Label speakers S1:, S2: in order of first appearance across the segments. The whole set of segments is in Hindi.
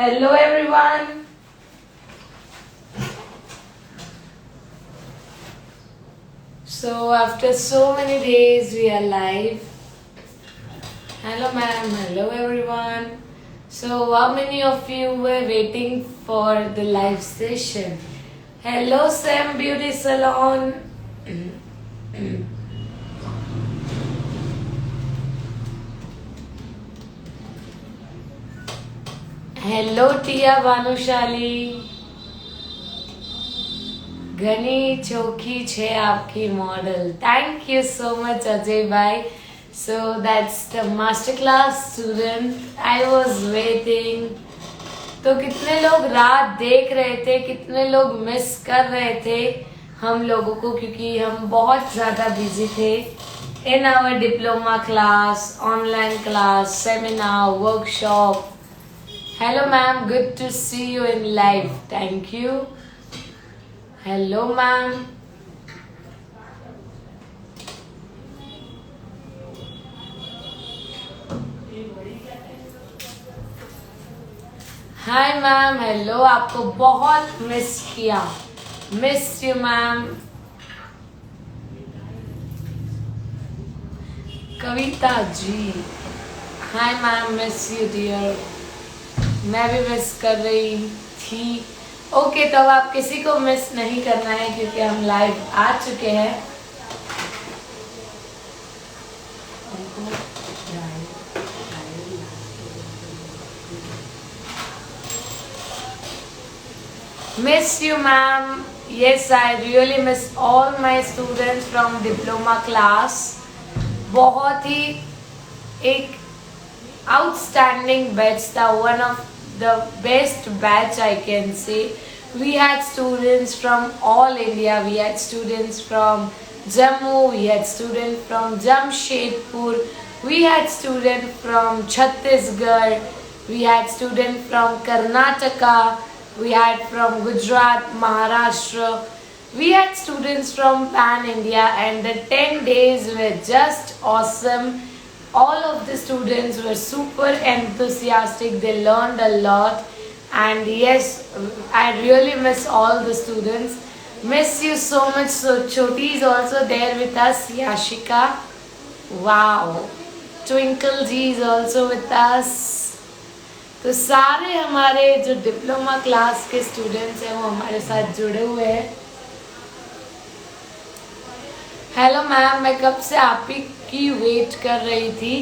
S1: Hello everyone. So after so many days we are live. Hello ma'am, hello everyone. So how many of you were waiting for the live session? Hello Sam Beauty Salon. Hello Tia Vanushali. घनी चौकी छे आपकी model. Thank you so much Ajay bhai. So that's the masterclass student. I was waiting. तो कितने लोग रात देख रहे थे, कितने लोग मिस कर रहे थे हम लोगों को, क्योंकि हम बहुत ज़्यादा बिजी थे in our diploma class, online class, seminar, workshop. Hello ma'am, good to see you in live. Thank you. Hello ma'am. Hi ma'am, hello. आपको बहुत मिस किया. Miss you ma'am. Kavita ji, hi ma'am, miss you dear. मैं भी मिस कर रही थी. ओके, तो अब आप किसी को मिस नहीं करना है क्योंकि हम लाइव आ चुके हैं. Miss you ma'am. Yes, I really miss all my students from diploma class. बहुत ही एक outstanding batch था, one of the best batch I can say. We had students from all India. We had students from Jammu. We had students from Jamshedpur. We had students from Chhattisgarh. We had students from Karnataka. We had from Gujarat, Maharashtra. We had students from Pan India, and the 10 days were just awesome. All of the students were super enthusiastic. They learned a lot, and yes, I really miss all the students. Miss you so much. So Choti is also there with us. Yashika, wow. Twinkle ji is also with us. तो सारे हमारे जो डिप्लोमा क्लास के स्टूडेंट्स हैं वो हमारे साथ जुड़े हुए हैं. हेलो मैम, मैं कब से आप ही की वेट कर रही थी.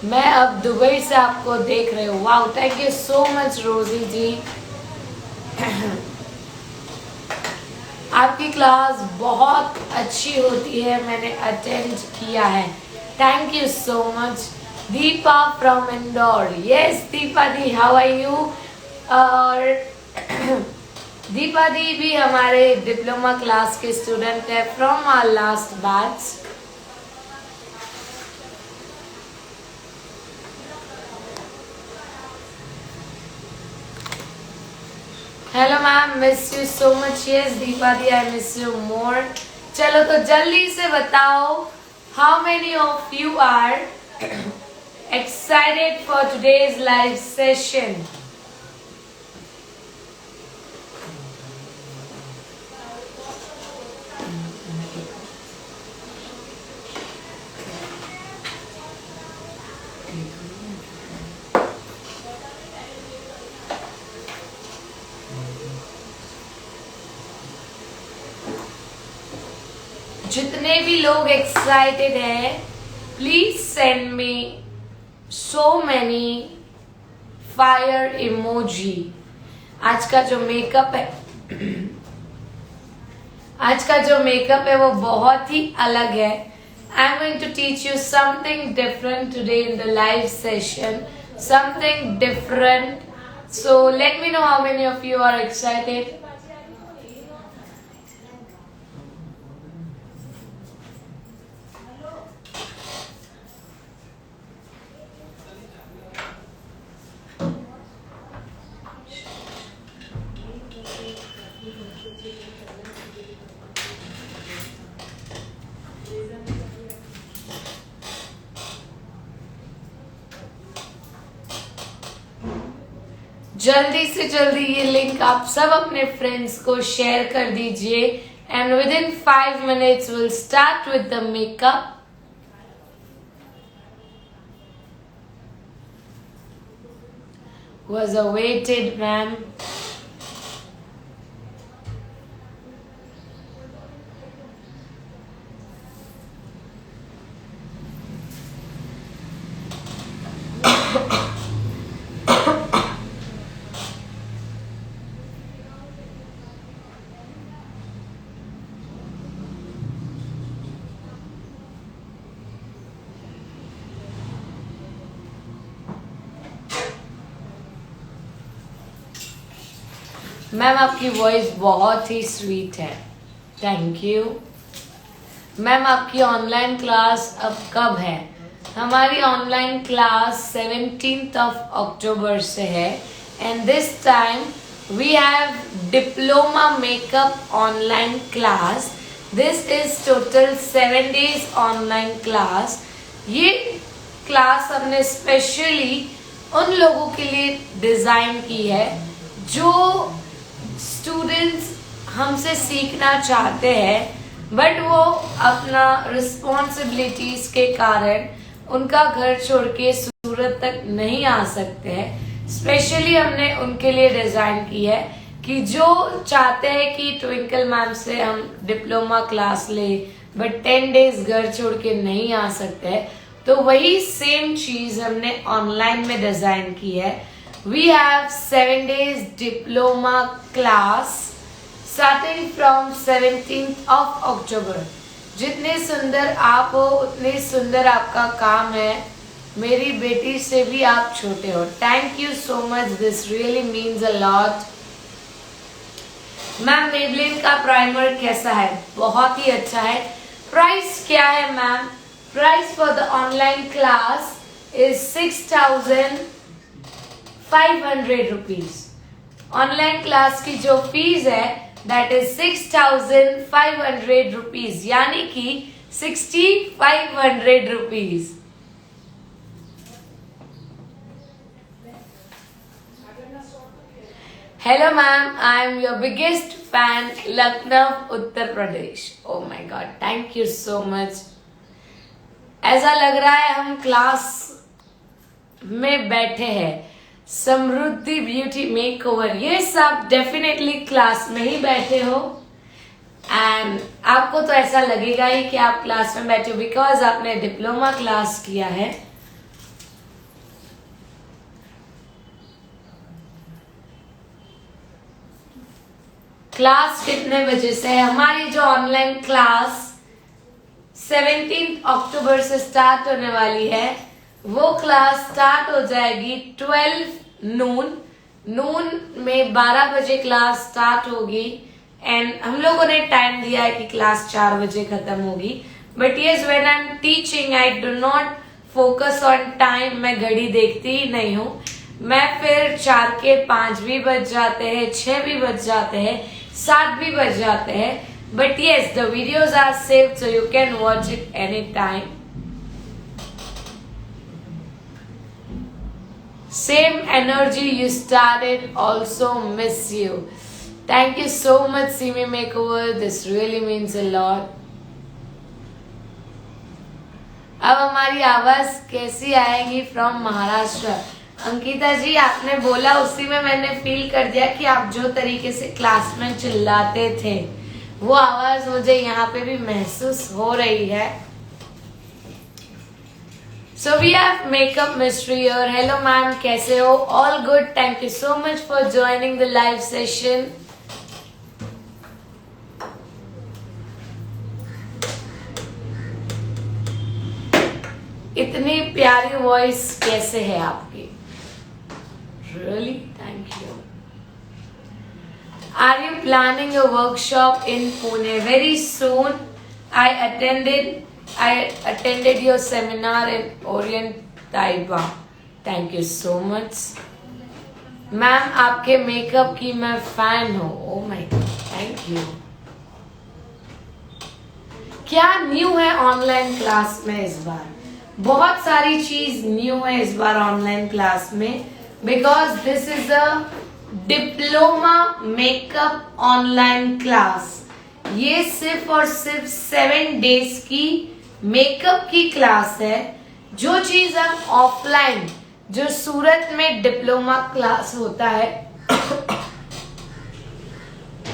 S1: मैं अब दुबई से आपको देख रही हूँ. Wow, thank you so much रोजी जी. आपकी क्लास बहुत अच्छी होती है, मैंने अटेंड किया है. Thank you so much. Deepa from Indore. Yes Deepa di, how are you. और दीपा दी भी हमारे डिप्लोमा क्लास के स्टूडेंट है from our last batch. Hello ma'am, miss you so much. Yes Deepa di, I miss you more. चलो तो जल्दी से बताओ, how many of you are excited for today's live session? जितने भी लोग एक्साइटेड हैं, please send me so many fire emoji. आज का जो मेकअप है आज का जो मेकअप है वो बहुत ही अलग है. I am going to teach you something different today in the live session. Something different. So let me know how many of you are excited. जल्दी से जल्दी ये लिंक आप सब अपने फ्रेंड्स को शेयर कर दीजिए and with in 5 minutes will start with the makeup. Was awaited, ma'am. Ma'am आपकी वॉइस बहुत ही स्वीट है, थैंक यू। मैम आपकी ऑनलाइन क्लास अब कब है? हमारी ऑनलाइन क्लास 17th अक्टूबर से है and this time we have diploma makeup online class. This is total 7 days online class. ये क्लास हमने स्पेशली उन लोगों के लिए डिज़ाइन की है जो स्टूडेंट्स हमसे सीखना चाहते हैं बट वो अपना रिस्पॉन्सिबिलिटीज के कारण उनका घर छोड़ के सूरत तक नहीं आ सकते हैं। स्पेशली हमने उनके लिए डिज़ाइन की है कि जो चाहते हैं कि ट्विंकल मैम से हम डिप्लोमा क्लास ले बट 10 days घर छोड़ के नहीं आ सकते, तो वही सेम चीज़ हमने ऑनलाइन में डिज़ाइन की है। We have 7 days diploma class starting from 17th October। जितने सुंदर आप हो उतने सुंदर आपका काम है। मेरी बेटी से भी आप छोटे हो। Thank you so much, this really means a lot. Ma'am Maybelline का प्राइमर कैसा है? बहुत ही अच्छा है। प्राइस क्या है ma'am? Price for the online class is 6,500 rupees. Online class की जो फीस है दैट इज 6,500 रुपीज, यानी कि 6,500 rupees. Hello ma'am, I am your biggest fan, Lucknow Uttar Pradesh. Oh my God, thank you so much. ऐसा लग रहा है हम क्लास में बैठे हैं। समृद्धि ब्यूटी मेकओवर, ये सब डेफिनेटली क्लास में ही बैठे हो एंड आपको तो ऐसा लगेगा ही कि आप क्लास में बैठे हो बिकॉज आपने डिप्लोमा क्लास किया है। क्लास कितने बजे से है? हमारी जो ऑनलाइन क्लास 17 अक्टूबर से स्टार्ट होने वाली है वो क्लास स्टार्ट हो जाएगी 12 नून में 12 बजे क्लास स्टार्ट होगी एंड हम लोगों ने टाइम दिया है कि क्लास 4 बजे खत्म होगी। But yes, when I am teaching I do not focus on time. मैं घड़ी देखती ही नहीं हूँ। मैं फिर 4 के 5 भी बज जाते हैं, 6 भी बज जाते हैं, 7 भी बज जाते हैं। But yes, the videos are saved so you can watch it any time. Same energy you started, also miss you. Thank you so much, Simi Makeover. This really means a lot. अब हमारी आवाज कैसी आएगी फ्रॉम महाराष्ट्र? अंकिता जी, आपने बोला उसी में मैंने फील कर दिया कि आप जो तरीके से क्लास में चिल्लाते थे वो आवाज मुझे यहाँ पे भी महसूस हो रही है। So we have makeup mystery here. Hello ma'am, कैसे हो? All good. Thank you so much for joining the live session. इतनी प्यारी वॉइस कैसे है आपकी? Really? Thank you. Are you planning a workshop in Pune? Very soon. I attended your seminar in Orient Taiba. Thank you so much. Ma'am आपके मेकअप की मैं फैन हूँ। Oh my God, thank you. क्या न्यू है ऑनलाइन क्लास में इस बार? बहुत सारी चीज न्यू है इस बार ऑनलाइन क्लास में। because this is a diploma makeup online class. ये सिर्फ और सिर्फ 7 डेज की मेकअप की क्लास है। जो चीज हम ऑफलाइन, जो सूरत में डिप्लोमा क्लास होता है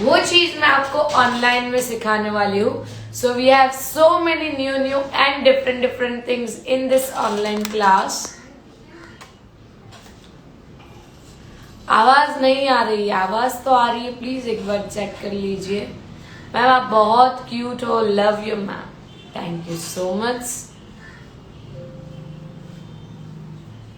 S1: वो चीज मैं आपको ऑनलाइन में सिखाने वाली हूँ। So we have so many new and different things in this online class. आवाज नहीं आ रही है? आवाज तो आ रही है, प्लीज एक बार चेक कर लीजिए। मैम आप बहुत क्यूट हो, love you ma'am, thank you so much.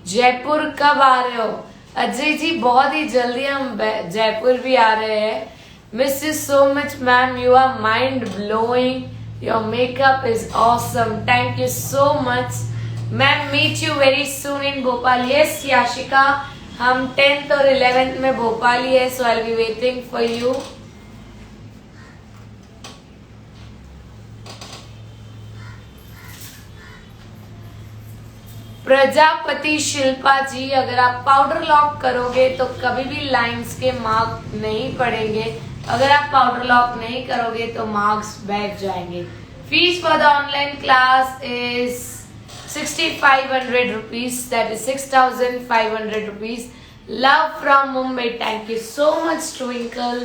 S1: Jaipur कब आ रहे हो? अजय जी बहुत ही जल्दी हम जयपुर भी आ रहे हैं। Miss you so much ma'am, you are mind blowing, your makeup is awesome, thank you so much ma'am. Meet you very soon in Bhopal. Yes Yashika, हम 10th और 11th में भोपाल ही है, so I will be waiting for you. Prajapati Shilpa ji, अगर आप पाउडर लॉक करोगे तो कभी भी लाइंस के मार्क नहीं पड़ेंगे। अगर आप पाउडर लॉक नहीं करोगे तो मार्क्स बैठ जाएंगे। Fees for the online class is 6,500 rupees, that is 6,500 rupees. Love from Mumbai, thank you so much Twinkle.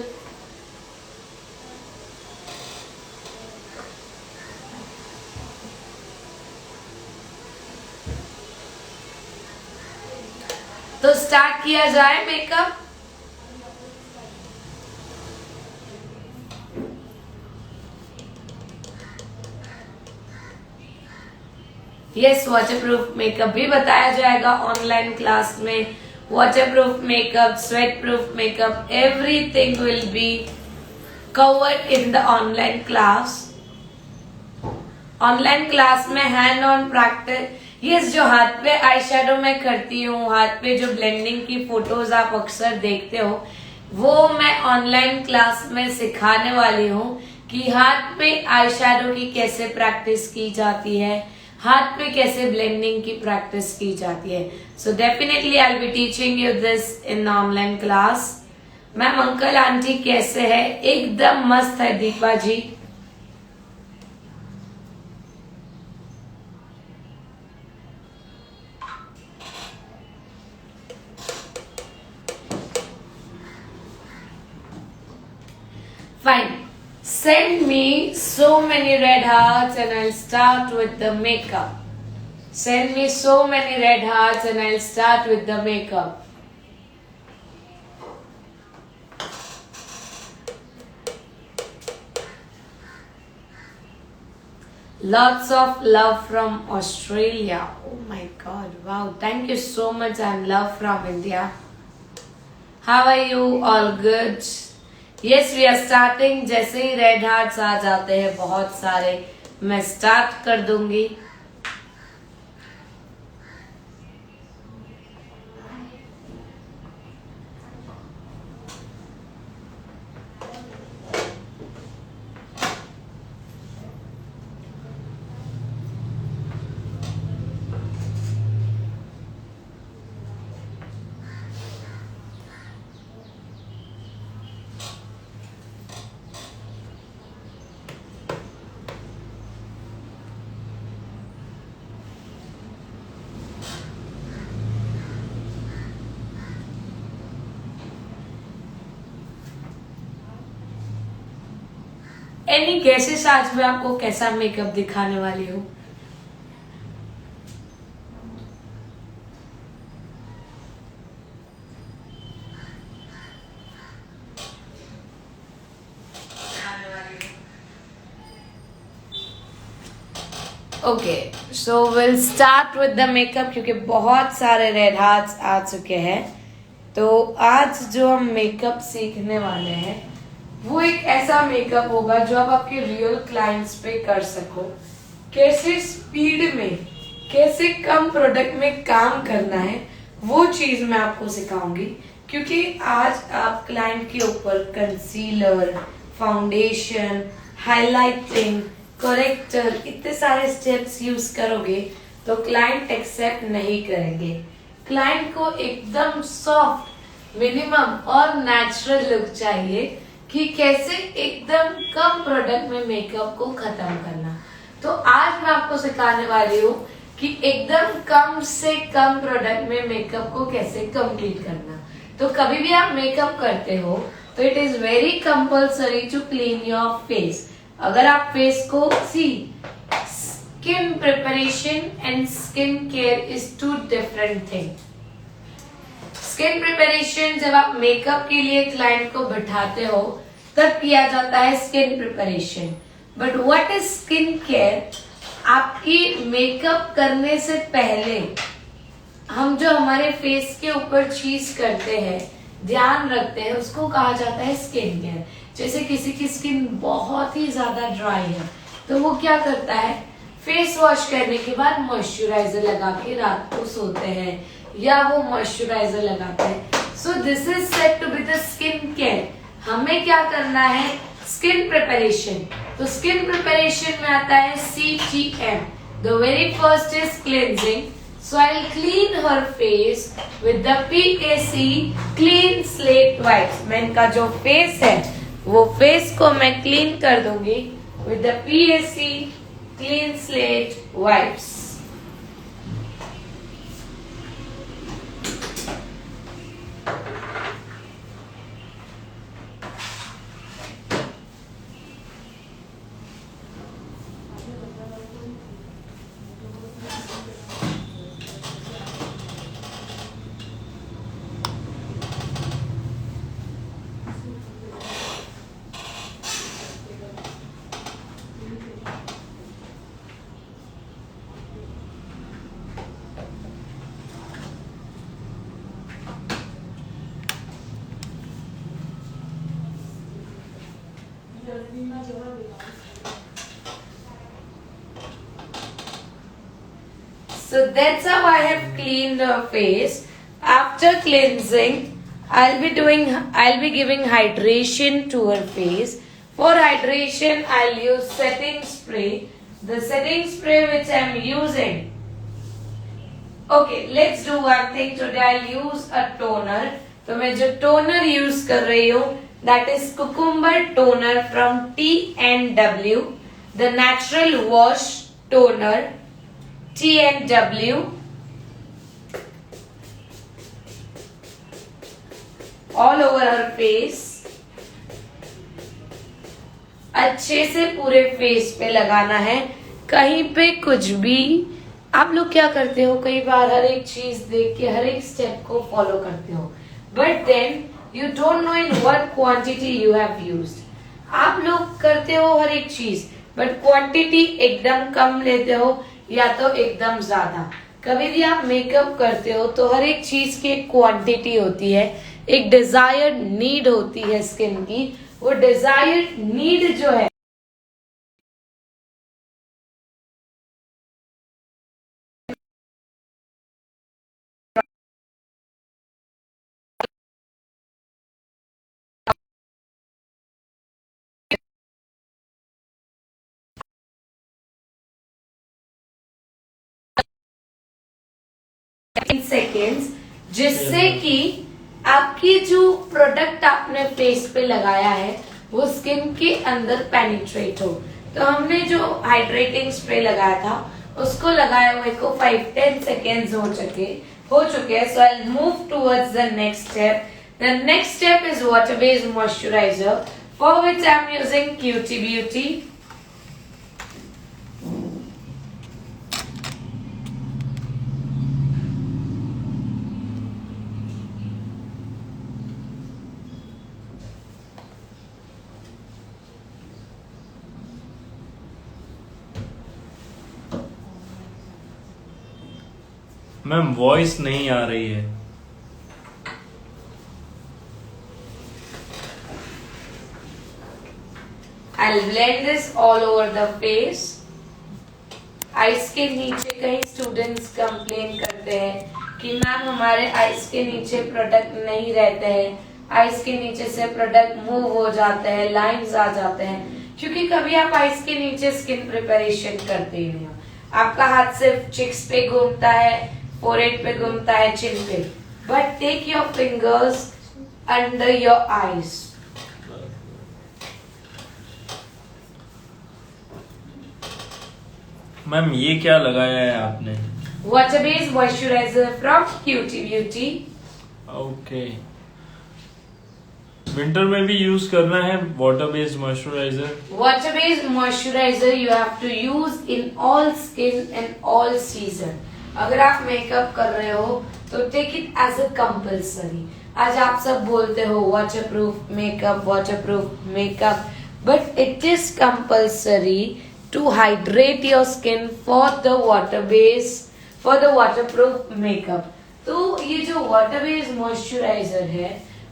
S1: तो स्टार्ट किया जाए मेकअप। यस, वाटरप्रूफ मेकअप भी बताया जाएगा ऑनलाइन क्लास में। Waterproof makeup, sweat proof makeup, everything will be covered in the online class. Online class में हैंड ऑन प्रैक्टिस। यस, जो हाथ पे आई शेडो मैं करती हूँ, हाथ पे जो ब्लेंडिंग की फोटोज आप अक्सर देखते हो, वो मैं ऑनलाइन क्लास में सिखाने वाली हूँ कि हाथ पे आई शेडो की कैसे प्रैक्टिस की जाती है, हाथ पे कैसे ब्लेंडिंग की प्रैक्टिस की जाती है। So definitely I will be teaching you this in online class. Ma'am uncle aunty कैसे है? एकदम मस्त है दीपा जी। Fine. Send me so many red hearts and I'll start with the makeup. Send me so many red hearts and I'll start with the makeup. Lots of love from Australia. Oh my God. Wow. Thank you so much and love from India. How are you? All good? Yes, we are starting. जैसे ही रेड हार्ट्स आ जाते हैं बहुत सारे, मैं स्टार्ट कर दूंगी। एनी गेसेस आज मैं आपको कैसा मेकअप दिखाने वाली हूँ? Okay, so will start with the makeup क्योंकि बहुत सारे रेड हार्ट्स आ चुके हैं। तो आज जो हम मेकअप सीखने वाले हैं वो एक ऐसा मेकअप होगा जो आप आपके रियल क्लाइंट्स पे कर सको। कैसे स्पीड में, कैसे कम प्रोडक्ट में काम करना है, वो चीज मैं आपको सिखाऊंगी। क्योंकि आज आप क्लाइंट के ऊपर कंसीलर, फाउंडेशन, हाइलाइटिंग, करेक्टर, इतने सारे स्टेप्स यूज करोगे तो क्लाइंट एक्सेप्ट नहीं करेंगे। क्लाइंट को एकदम सॉफ्ट, मिनिमम और नेचुरल लुक चाहिए कि कैसे एकदम कम प्रोडक्ट में मेकअप को खत्म करना। तो आज मैं आपको सिखाने वाली हूँ कि एकदम कम से कम प्रोडक्ट में मेकअप को कैसे कंप्लीट करना। तो कभी भी आप मेकअप करते हो तो it is very compulsory to clean your face. अगर आप फेस को skin preparation and skin care is two different thing. Skin preparation जब आप मेकअप के लिए क्लाइंट को बिठाते हो तब किया जाता है skin preparation, but what is skin care? आपकी मेकअप करने से पहले हम जो हमारे फेस के ऊपर चीज करते हैं, ध्यान रखते हैं, उसको कहा जाता है स्किन केयर। जैसे किसी की स्किन बहुत ही ज्यादा ड्राई है तो वो क्या करता है, फेस वॉश करने के बाद मॉइस्चराइजर लगा के रात को सोते हैं या वो मॉइस्चराइजर लगाते हैं। So this is said to be the skin care. हमें क्या करना है, स्किन प्रिपरेशन। तो स्किन प्रिपरेशन में आता है CTM। The very first is cleansing. So I'll clean her face with the PAC Clean Slate Wipes. मैं इनका जो फेस है वो फेस को मैं क्लीन कर दूंगी with the PAC Clean Slate Wipes. So that's how I have cleaned her face. After cleansing, I'll be giving hydration to her face. For hydration, I'll use setting spray. The setting spray which I'm using. Okay, let's do one thing. Today I'll use a toner. तो मैं जो toner use कर रही हूँ, that is cucumber toner from T&W. The natural wash toner. T&W. All over her face. अच्छे से पूरे फेस पे लगाना है, कहीं पे कुछ भी। आप लोग क्या करते हो, कई बार हर एक चीज देख के हर एक स्टेप को फॉलो करते हो, but then you don't know in what quantity you have used. आप लोग करते हो हर एक चीज बट क्वांटिटी एकदम कम लेते हो या तो एकदम ज्यादा। कभी भी आप मेकअप करते हो तो हर एक चीज की एक क्वांटिटी होती है, एक डिजायर्ड नीड होती है स्किन की। वो डिजायर्ड नीड जो है सेकेंड्स, जिससे कि आपकी जो प्रोडक्ट आपने फेस पे लगाया है वो स्किन के अंदर पेनिट्रेट हो। तो हमने जो हाइड्रेटिंग स्प्रे लगाया था उसको लगाए हुए को 5-10 सेकेंड्स हो चुके हैं। So I move towards the next step. The next step is water based moisturiser, for which I am using cutie beauty.
S2: Ma'am voice नहीं आ रही है।
S1: I'll blend this all over the face. Ice के नीचे कई स्टूडेंट्स कंप्लेन करते हैं कि मैम हमारे आइस के नीचे प्रोडक्ट नहीं रहते हैं, आइस के नीचे से प्रोडक्ट मूव हो जाते हैं, लाइंस आ जाते हैं, क्योंकि कभी आप आइस के नीचे स्किन प्रिपरेशन करते ही नहीं हो। आपका हाथ सिर्फ चिक्स पे घूमता है, फोरहेड पे घूमता है, चिन पे. But take your fingers under your eyes.
S2: Ma'am ये क्या लगाया है आपने?
S1: Water based moisturizer from cutie beauty.
S2: Okay, winter में भी यूज करना है water based moisturizer.
S1: Water based moisturizer you have to use in all skin and all season. अगर आप मेकअप कर रहे हो तो take it as a compulsory. आज आप सब बोलते हो waterproof makeup, but it is compulsory to hydrate your skin for the waterproof makeup. तो ये जो वाटर बेस्ड मॉइस्चराइजर है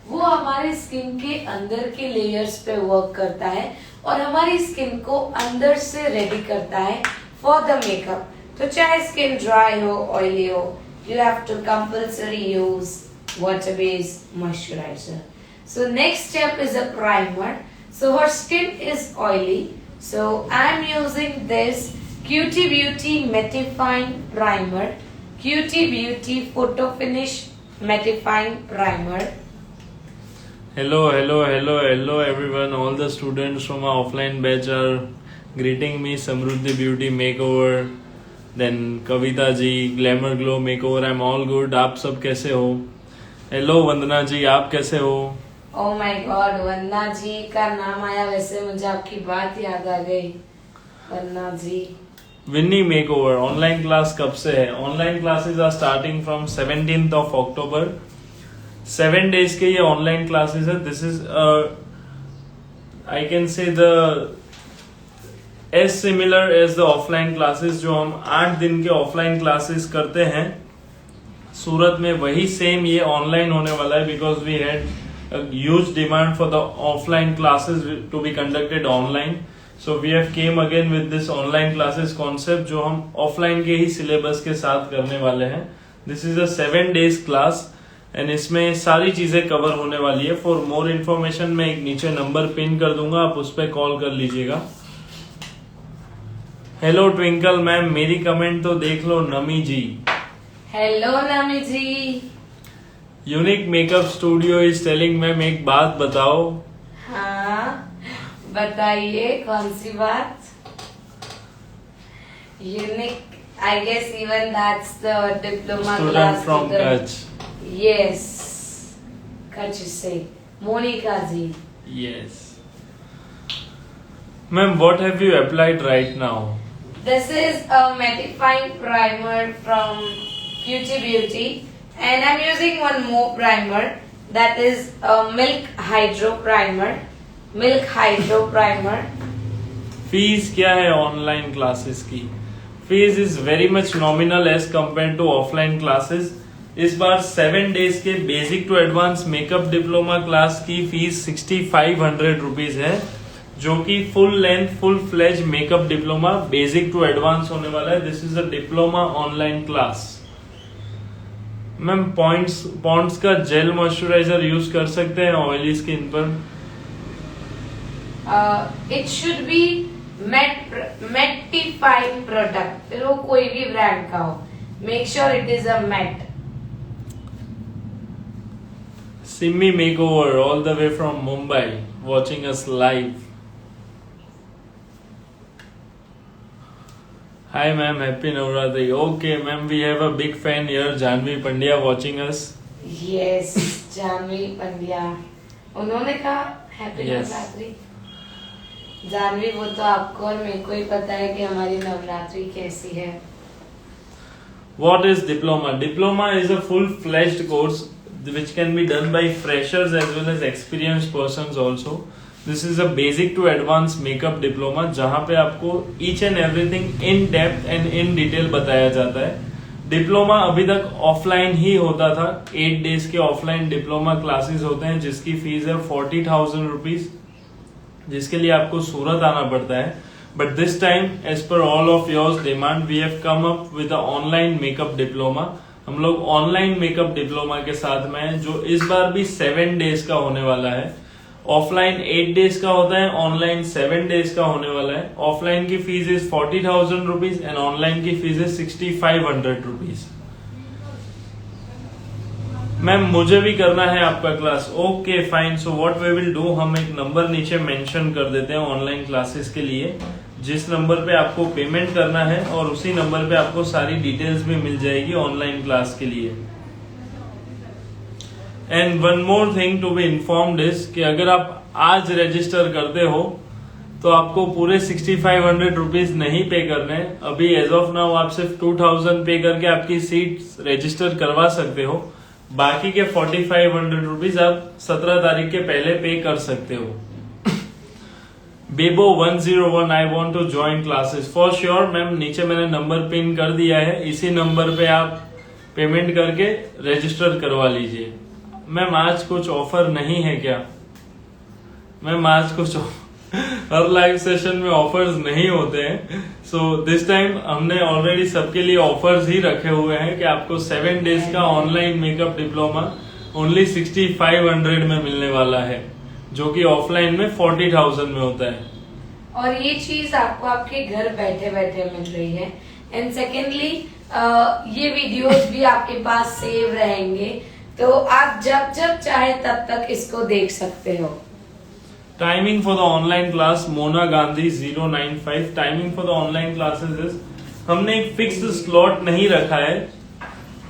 S1: वो हमारे स्किन के अंदर के लेयर्स पे वर्क करता है और हमारी स्किन को अंदर से रेडी करता है फॉर द मेकअप. तो चाहे स्किन ड्राई हो, ऑयली हो, you have to compulsory use water based moisturizer. So next step is a primer. So her skin is oily, so I am using this cutie beauty mattifying primer, cutie beauty photo finish mattifying primer.
S2: Hello everyone. All the students from our offline batch are greeting me. Samruddhi Beauty Makeover, then Kavita ji, Glamour Glow Makeover. I'm all good. आप सब कैसे हो? Hello वंदना जी, आप कैसे हो?
S1: Oh my God, वंदना जी का नाम आया वैसे मुझे आपकी बात याद आ गई. Vandana ji.
S2: Vinni makeover online class कब से है? Online classes are starting from 17th of October. 7 days के ये ऑनलाइन क्लासेस है. This is I can say the as similar as the offline classes जो हम 8 दिन के ऑफलाइन क्लासेस करते हैं सूरत में, वही सेम ये ऑनलाइन होने वाला है. Because we had huge demand for the offline classes to be conducted online. So we have came again with this online classes concept जो हम ऑफलाइन के ही सिलेबस के साथ करने वाले हैं. This is a 7 days class and इसमें सारी चीजें कवर होने वाली है. फॉर मोर इन्फॉर्मेशन मैं एक नीचे नंबर पिन कर दूंगा, आप उस पर कॉल कर लीजिएगा. हेलो ट्विंकल मैम, मेरी कमेंट तो देख लो. Nami ji,
S1: hello Nami ji.
S2: Unique makeup studio is telling ma'am एक बात बताओ.
S1: हाँ बताइए, कौन सी बात? Unique, I guess even that's the diploma
S2: student
S1: class
S2: from Kutch.
S1: Yes, Kutch से Monica ji.
S2: Yes. Ma'am, what have you applied right now?
S1: This is a mattifying primer from Cutie Beauty, and I'm using one more primer, that is a Milk Hydro Primer. Milk Hydro Primer.
S2: Fees क्या है ऑनलाइन क्लासेस की? Fees is very much nominal as compare to offline classes. इस बार 7 days के basic to advance makeup diploma class की फीस 6500 रुपीज है, जो कि full length full fledge makeup diploma basic to advance होने वाला है. This is a diploma online class. Ma'am Pond's का जेल मॉइस्चराइजर यूज कर सकते हैं ऑयली स्किन पर?
S1: It should be mattifying product, फिर वो कोई भी ब्रांड का हो. Make sure it is a matte.
S2: Simmi Makeover all the way from Mumbai watching us live. Hi ma'am, happy Navratri. Okay ma'am, we have a big fan here, Janvi Pandya watching us.
S1: Yes, Janvi Pandya. उन्होंने कहा हैप्पी
S2: Yes.
S1: नवरात्रि. जानवी, वो तो आपको और मेरे को ही पता है कि हमारी नवरात्रि कैसी है.
S2: What is diploma? Diploma is a full-fledged course which can be done by freshers as well as experienced persons also. This is a basic to advanced makeup diploma जहाँ पे आपको each and everything in depth and in detail बताया जाता है. डिप्लोमा अभी तक ऑफलाइन ही होता था. 8 days के ऑफलाइन डिप्लोमा क्लासेस होते हैं जिसकी फीस है 40,000 रुपीज, जिसके लिए आपको सूरत आना पड़ता है. But this time as per all of yours demand we have come up with online makeup diploma. हम लोग ऑनलाइन मेकअप डिप्लोमा के साथ में हैं, जो इस बार भी 7 days का होने वाला है. ऑफलाइन 8 days का होता है, ऑनलाइन 7 days का होने वाला है. ऑफलाइन की fees is 40,000 rupees and online की फीस इज 6500 रुपीज. मैम मुझे भी करना है आपका class. Okay fine, so what we will do, हम एक नंबर नीचे मेंशन कर देते हैं ऑनलाइन क्लासेस के लिए, जिस नंबर पे आपको पेमेंट करना है और उसी नंबर पे आपको सारी डिटेल्स भी मिल जाएगी ऑनलाइन क्लास के लिए। And one more thing to be informed is कि अगर आप आज रजिस्टर करते हो तो आपको पूरे 6500 रुपीज नहीं पे करने। अभी एज ऑफ नाउ आप सिर्फ 2000 पे करके आपकी सीट रजिस्टर करवा सकते हो। बाकी के 4500 रुपीज आप 17 तारीख के पहले पे कर सकते हो। Bebo 101 I want to join classes for sure. Ma'am नीचे मैंने नंबर पिन कर दिया है, इसी नंबर पे आप पेमेंट करके रजिस्टर करवा लीजिए। मैम आज कुछ ऑफर नहीं है क्या? मैम आज कुछ हर लाइव सेशन में ऑफर्स नहीं होते हैं। सो दिस टाइम हमने ऑलरेडी सबके लिए ऑफर्स ही रखे हुए हैं कि आपको 7 डेज का ऑनलाइन मेकअप डिप्लोमा ओनली 6500 में मिलने वाला है, जो कि ऑफलाइन में 40,000 में होता है।
S1: और ये चीज आपको आपके घर बैठे बैठे मिल रही है। एंड सेकेंडली ये वीडियोस भी आपके पास सेव रहेंगे, तो आप जब जब चाहे तब तक इसको देख सकते हो।
S2: Timing for the online class Mona Gandhi 095। Timing for the online classes is, हमने एक फिक्स स्लॉट नहीं रखा है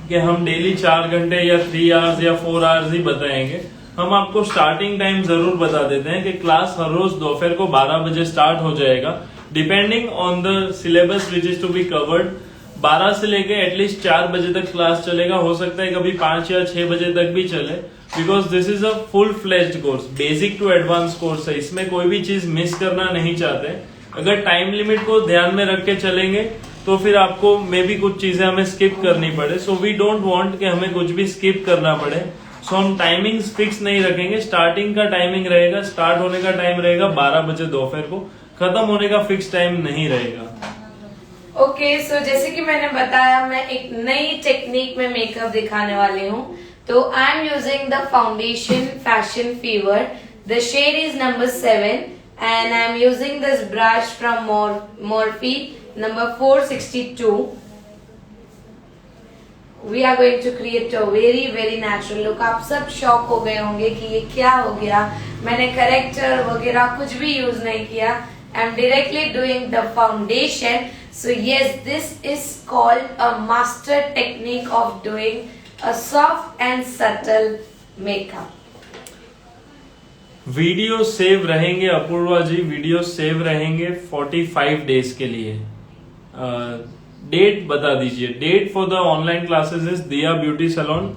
S2: कि हम डेली 4 घंटे या 3 आवर्स या 4 आवर्स ही बताएंगे। हम आपको स्टार्टिंग टाइम जरूर बता देते हैं कि क्लास हर रोज दोपहर को 12 बजे स्टार्ट हो जाएगा, depending on the syllabus which is to be covered. 12 से लेके एटलीस्ट 4 बजे तक क्लास चलेगा, हो सकता है कभी 5 या 6 बजे तक भी चले, because this is a full fledged course, basic to advance course है। इसमें कोई भी चीज मिस करना नहीं चाहते। अगर टाइम लिमिट को ध्यान में रख के चलेंगे तो फिर आपको मे बी कुछ चीजें हमें स्किप करनी पड़े। सो वी डोंट वांट कि हमें कुछ भी स्किप करना पड़े। सो हम टाइमिंग्स फिक्स नहीं रखेंगे। स्टार्टिंग का टाइमिंग रहेगा, स्टार्ट होने का टाइम रहेगा 12 बजे दोपहर को, खत्म होने का फिक्स टाइम नहीं रहेगा।
S1: ओके, सो जैसे कि मैंने बताया, मैं एक नई टेक्निक में मेकअप दिखाने वाली हूँ। तो I am using the foundation fashion fever, the shade is number 7 and I am using this brush from Morphe number 462। We are going to create a very very natural look. आप सब शॉक हो गए होंगे कि ये क्या हो गया, मैंने करेक्टर वगैरह कुछ भी यूज नहीं किया। I am directly doing the foundation. So yes, this is called a master technique of doing a soft and subtle makeup.
S2: Video save रहेंगे अपूर्वा जी, वीडियो सेव रहेंगे 45 डेज के लिए। डेट बता दीजिए। Date for the online classes is Diya beauty salon.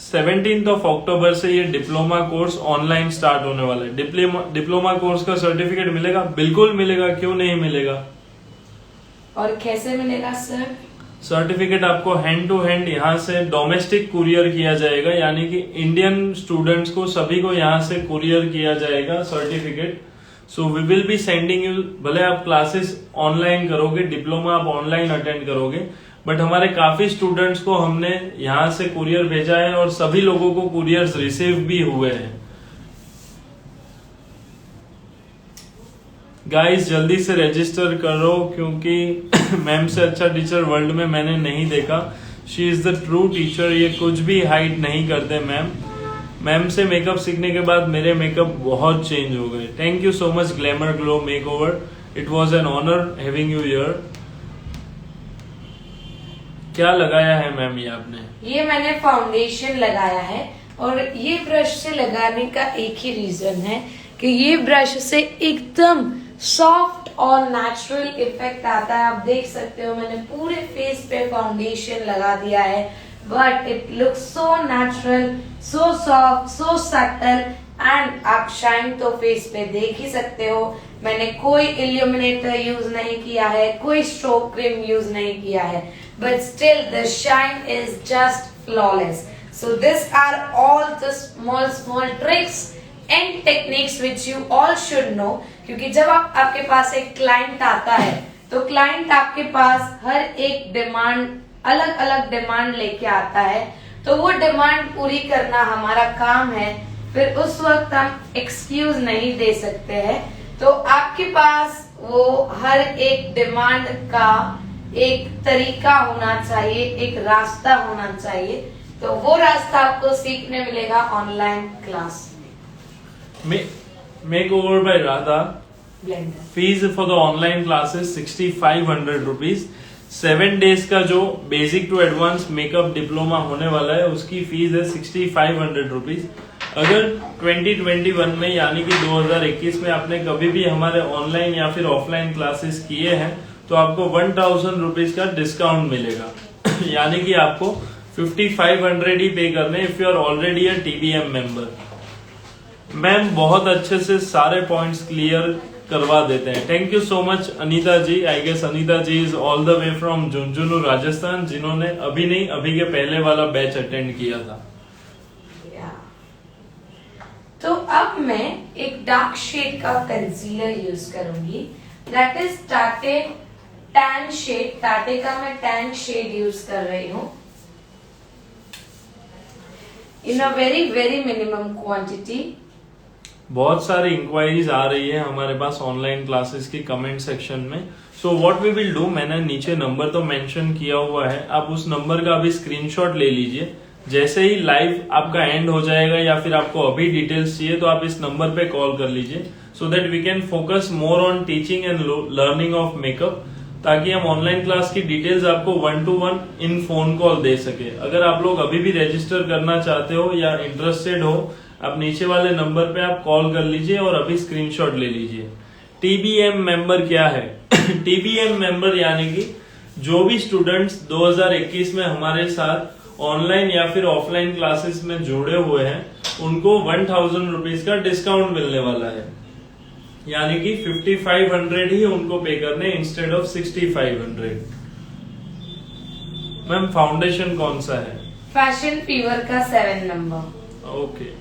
S2: 17 अक्टूबर से ये डिप्लोमा कोर्स ऑनलाइन स्टार्ट होने वाला है। डिप्लोमा कोर्स का सर्टिफिकेट मिलेगा, बिल्कुल मिलेगा, क्यों नहीं मिलेगा।
S1: और कैसे मिलेगा सर?
S2: सर्टिफिकेट आपको हैंड टू हैंड यहाँ से डोमेस्टिक कुरियर किया जाएगा, यानी कि इंडियन स्टूडेंट्स को सभी को यहाँ से कुरियर किया जाएगा certificate. So we will be sending you. भले आप क्लासेस ऑनलाइन करोगे, डिप्लोमा आप ऑनलाइन अटेंड करोगे, बट हमारे काफी स्टूडेंट्स को हमने यहाँ से कुरियर भेजा है और सभी लोगों को कुरियर्स रिसीव भी हुए हैं। गाइस जल्दी से रजिस्टर करो, क्योंकि मैम से अच्छा टीचर वर्ल्ड में मैंने नहीं देखा। She is the true teacher. ये कुछ भी हाइड नहीं करते मैम। मैम से मेकअप सीखने के बाद मेरे मेकअप बहुत चेंज हो गए। Thank you so much glamour glow makeover. It was an honour having you here. क्या लगाया है मैम ये आपने?
S1: ये मैंने फाउंडेशन लगाया है, और ये ब्रश से लगाने का एक ही रीजन है कि ये ब्रश से एकदम सॉफ्ट और नेचुरल इफेक्ट आता है। आप देख सकते हो मैंने पूरे फेस पे फाउंडेशन लगा दिया है, but it looks so natural, so soft, so subtle, and आप शाइन तो फेस पे देख ही सकते हो। मैंने कोई इल्यूमिनेटर यूज नहीं किया है, कोई स्ट्रोक क्रीम यूज नहीं किया है, but still the shine is just flawless. So these are all the small tricks and techniques which you all should know। क्योंकि जब आपके पास एक क्लाइंट आता है तो क्लाइंट आपके पास हर एक डिमांड, अलग अलग डिमांड लेके आता है, तो वो डिमांड पूरी करना हमारा काम है। फिर उस वक्त हम एक्सक्यूज नहीं दे सकते हैं। तो आपके पास वो हर एक डिमांड का एक तरीका होना चाहिए, एक रास्ता होना चाहिए तो वो रास्ता आपको सीखने मिलेगा online class
S2: Makeover by Radha.
S1: Blender.
S2: Fees for the online classes 6500 rupees. 7 days का जो basic to advance makeup diploma होने वाला है उसकी फीस है 6500 रुपीज। अगर 2021 में यानी कि 2021 में आपने कभी भी हमारे ऑनलाइन या फिर ऑफलाइन क्लासेस किए हैं तो आपको 1000 रुपीज का डिस्काउंट मिलेगा यानी कि आपको 5500 ही पे करने if you are already a TBM member. Ma'am बहुत अच्छे से सारे पॉइंट्स क्लियर करवा देते हैं। Thank you so much Anita ji. I guess Anita ji is all the way from Jhunjhunu Rajasthan, जिन्होंने अभी नहीं अभी के पहले वाला बैच अटेंड किया था।
S1: तो अब मैं एक डार्क शेड का कंसीलर यूज करूंगी, दैट इज टाटे टैन शेड। टाटे का मैं टैन शेड यूज कर रही हूँ in a very very minimum quantity.
S2: बहुत सारी इंक्वायरीज आ रही है हमारे पास ऑनलाइन क्लासेस की कमेंट सेक्शन में। So what we will do, मैंने नीचे नंबर तो मेंशन किया हुआ है, आप उस नंबर का अभी स्क्रीनशॉट ले लीजिए। जैसे ही लाइव आपका एंड हो जाएगा या फिर आपको अभी डिटेल्स चाहिए तो आप इस नंबर पे कॉल कर लीजिए, so that we can focus more on teaching and learning of makeup, ताकि हम ऑनलाइन क्लास की डिटेल्स आपको 1-to-1 इन फोन कॉल दे सके। अगर आप लोग अभी भी रजिस्टर करना चाहते हो या इंटरेस्टेड हो, आप नीचे वाले नंबर पे आप कॉल कर लीजिए और अभी स्क्रीनशॉट ले लीजिए। TBM मेंबर क्या है? TBM मेंबर यानी कि जो भी स्टूडेंट्स 2021 में हमारे साथ ऑनलाइन या फिर ऑफलाइन क्लासेस में जुड़े हुए हैं उनको 1000 रुपीज का डिस्काउंट मिलने वाला है, यानी कि 5500 ही उनको पे करने इंस्टेड ऑफ 6500। मैम फाउंडेशन कौन सा है?
S1: फैशन फीवर का 7 number.
S2: Okay.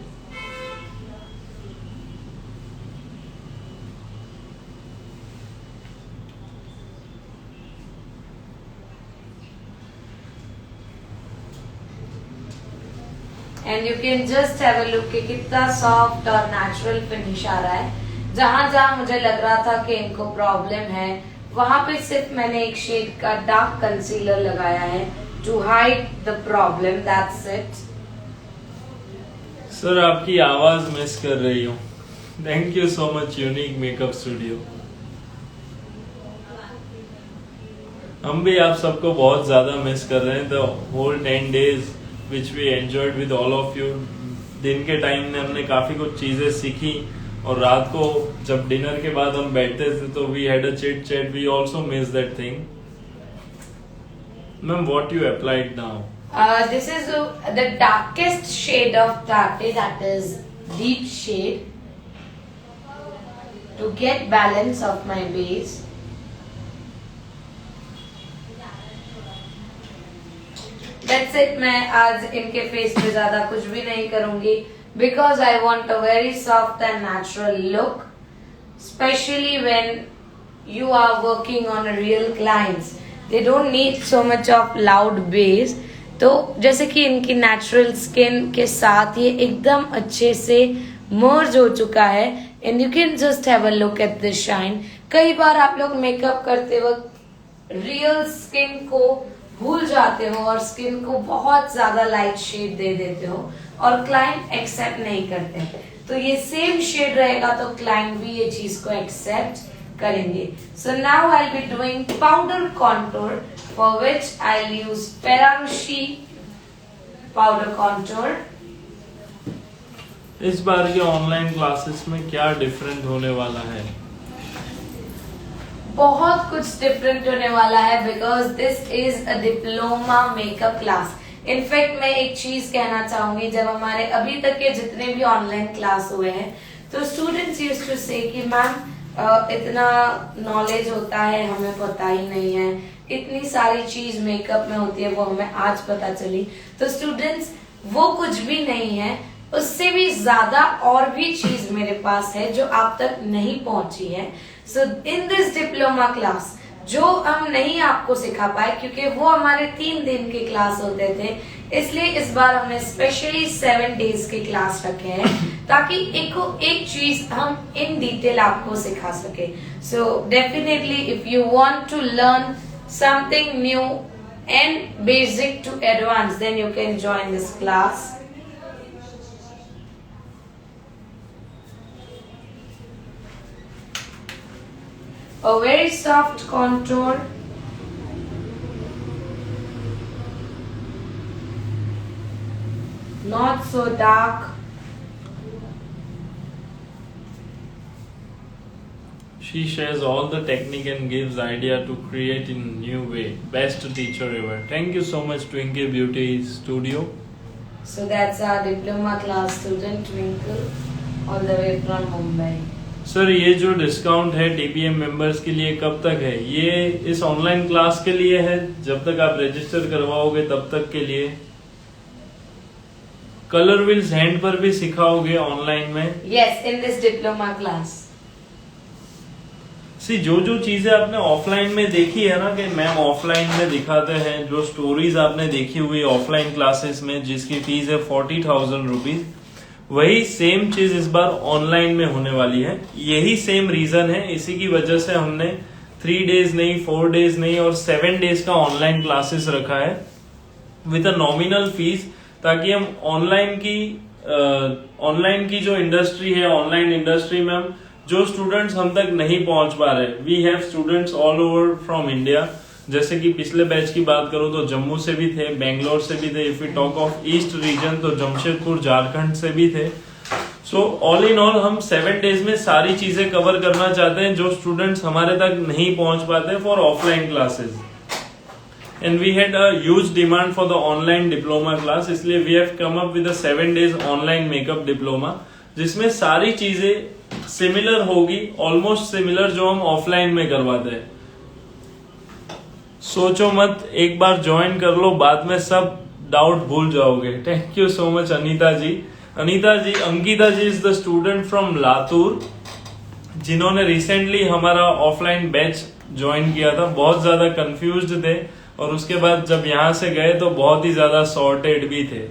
S1: And you can just have a look कि कितना सॉफ्ट और नेचुरल फिनिश आ रहा है। जहां जहां मुझे लग रहा था कि इनको प्रॉब्लम है वहां पे सिर्फ मैंने एक शेड का डार्क कंसीलर लगाया है to hide the problem, that's it.
S2: Sir आपकी आवाज मिस कर रही हूँ। Thank you so much unique makeup studio. हम भी आप सबको बहुत ज्यादा मिस कर रहे हैं। The whole 10 days which we enjoyed with all of you. दिन के टाइम में हमने काफी कुछ चीजें सीखी और रात को जब डिनर के बाद हम बैठते थे तो we had a chit chat, we also miss that thing. Ma'am what you applied now?
S1: This is the darkest shade of Tate, that is deep shade, to get balance of my base. That's it. मैं आज इनके फेस पे ज्यादा कुछ भी नहीं करूंगी because I want a very soft and natural look, especially when you are working on a real clients. They don't need so much of loud bass. तो जैसे कि इनकी नेचुरल स्किन के साथ ये एकदम अच्छे से मर्ज हो चुका है and you can just have a look at this shine. कई बार आप लोग मेकअप करते वक्त रियल स्किन को भूल जाते हो और स्किन को बहुत ज्यादा लाइट शेड दे देते हो और क्लाइंट एक्सेप्ट नहीं करते, तो ये सेम शेड रहेगा तो क्लाइंट भी ये चीज को एक्सेप्ट करेंगे। So now I will be doing powder contour for which I'll use Peramshi powder contour.
S2: इस बार के ऑनलाइन क्लासेस में क्या डिफरेंट होने वाला है?
S1: बहुत कुछ डिफरेंट होने वाला है because this is a diploma makeup class. In fact मैं एक चीज कहना चाहूंगी, जब हमारे अभी तक के जितने भी ऑनलाइन क्लास हुए हैं तो स्टूडेंट्स यूज्ड टू से कि मैम इतना नॉलेज होता है हमें पता ही नहीं है, इतनी सारी चीज मेकअप में होती है वो हमें आज पता चली। तो स्टूडेंट्स वो कुछ भी नहीं है, उससे भी ज्यादा और भी चीज मेरे पास है जो आप तक नहीं पहुंची है। सो इन दिस डिप्लोमा क्लास जो हम नहीं आपको सिखा पाए क्योंकि वो हमारे 3 दिन के क्लास होते थे, इसलिए इस बार हमने स्पेशली 7 डेज के क्लास रखे हैं ताकि एक चीज हम इन डिटेल आपको सिखा सके। So definitely if you want to learn something new and basic to advanced, then you can join this class. A very soft contour. Not so dark.
S2: She shares all the technique and gives idea to create in new way. Best teacher ever. Thank you so much, Twinkle Beauty Studio.
S1: So that's our diploma class student Twinkle, all the way from Mumbai.
S2: Sir ये जो डिस्काउंट है टीपीएम मेंबर्स के लिए कब तक है? ये इस ऑनलाइन क्लास के लिए है, जब तक आप रजिस्टर करवाओगे तब तक के लिए। कलर व्हील्स हैंड पर भी सिखाओगे ऑनलाइन में?
S1: Yes, in this diploma class.
S2: जो जो चीजें आपने ऑफलाइन में देखी है ना कि मैम ऑफलाइन में दिखाते हैं, जो स्टोरीज आपने देखी हुई ऑफलाइन क्लासेस में जिसकी फीस है 40,000 रुपीज, वही सेम चीज इस बार ऑनलाइन में होने वाली है। यही सेम रीजन है, इसी की वजह से हमने 3 डेज नहीं, 4 डेज नहीं और 7 डेज का ऑनलाइन क्लासेस रखा है विद अ नॉमिनल फीस, ताकि हम ऑनलाइन की जो इंडस्ट्री है, ऑनलाइन इंडस्ट्री में हम जो स्टूडेंट्स हम तक नहीं पहुंच पा रहे, we have students all over from India. जैसे कि पिछले बैच की बात करूं तो जम्मू से भी थे, बेंगलोर से भी थे, if you talk of east region तो जमशेदपुर झारखंड से भी थे। सो ऑल इन ऑल हम 7 डेज में सारी चीजें कवर करना चाहते हैं जो स्टूडेंट्स हमारे तक नहीं पहुंच पाते for offline classes. And we had a huge demand for the online diploma class, इसलिए we have come up with 7 days online makeup diploma, जिसमें सारी चीजें सिमिलर होगी, ऑलमोस्ट सिमिलर जो हम ऑफलाइन में करवाते हैं। सोचो मत, एक बार ज्वाइन कर लो, बाद में सब डाउट भूल जाओगे। Thank you so much Anita ji. Ankita ji is the student from Latur, जिन्होंने रिसेंटली हमारा ऑफलाइन बैच ज्वाइन किया था। बहुत ज्यादा कंफ्यूज्ड थे और उसके बाद जब यहाँ से गए तो बहुत ही ज्यादा सॉर्टेड भी थे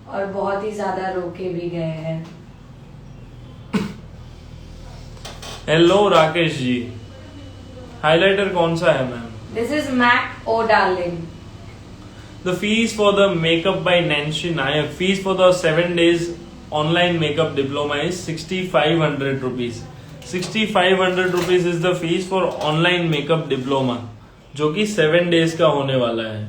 S1: और बहुत ही ज्यादा रोके भी गए हैं।
S2: हेलो राकेश जी, हाइलाइटर कौन सा है ma'am?
S1: This is MAC, oh darling.
S2: The fees for the makeup by Nancy Nayak, fees for the 7 days online makeup diploma is 6,500 rupees. 6,500 rupees is the fees for online makeup diploma, जो कि 7 days का होने वाला है।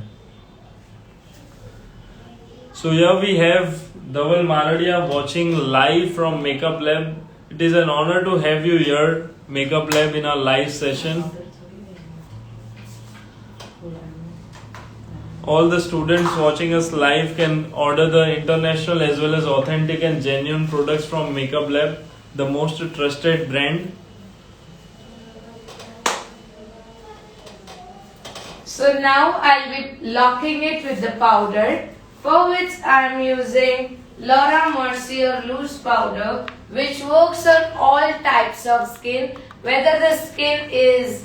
S2: So here we have Dhaval Maradia watching live from Makeup Lab. It is an honor to have you here, Makeup Lab, in our live session. All the students watching us live can order the international as well as authentic and genuine products from Makeup Lab, the most trusted brand.
S1: So now I'll be locking it with the powder, for which I'm using Laura Mercier loose powder, which works on all types of skin, whether the skin is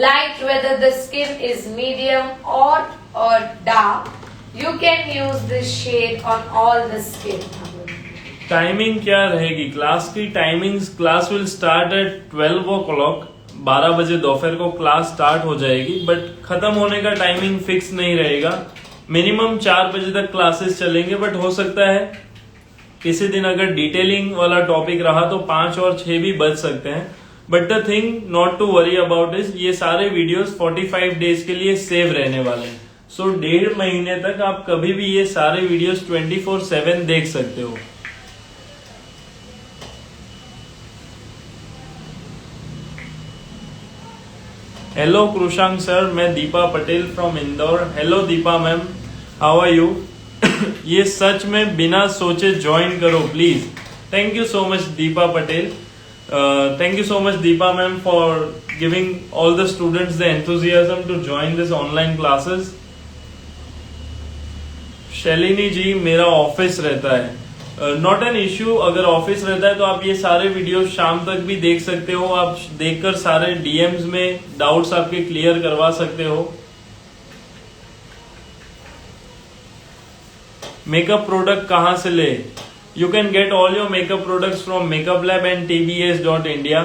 S1: light, whether the skin is medium or dark. You can use this shade on all the skin.
S2: Timing क्या रहेगी क्लास की? Timings, class will start at 12 o'clock, 12 बजे दोपहर को क्लास स्टार्ट हो जाएगी, बट खत्म होने का टाइमिंग फिक्स नहीं रहेगा। मिनिमम 4 बजे तक क्लासेस चलेंगे, बट हो सकता है किसी दिन अगर डिटेलिंग वाला टॉपिक रहा तो 5 और 6 भी बज सकते हैं। But the thing not to worry about is, ये सारे वीडियोस 45 डेज के लिए सेव रहने वाले हैं। सो 1.5 महीने तक आप कभी भी ये सारे वीडियोस 24/7 देख सकते हो। हेलो कृषांक सर, मैं Deepa Patel from Indore. Hello Deepa ma'am, how are you? ये सच में बिना सोचे ज्वाइन करो please. Thank you so much Deepa Patel. Thank you so much Deepa ma'am for giving all the students the enthusiasm to join this online classes. शैलिनी जी, मेरा ऑफिस रहता है। नॉट एन इश्यू, अगर ऑफिस रहता है तो आप ये सारे वीडियो शाम तक भी देख सकते हो। आप देखकर सारे डीएम्स में डाउट्स आपके क्लियर करवा सकते हो। मेकअप प्रोडक्ट कहाँ से ले? You can get all your makeup products from Makeup Lab and tbs.india.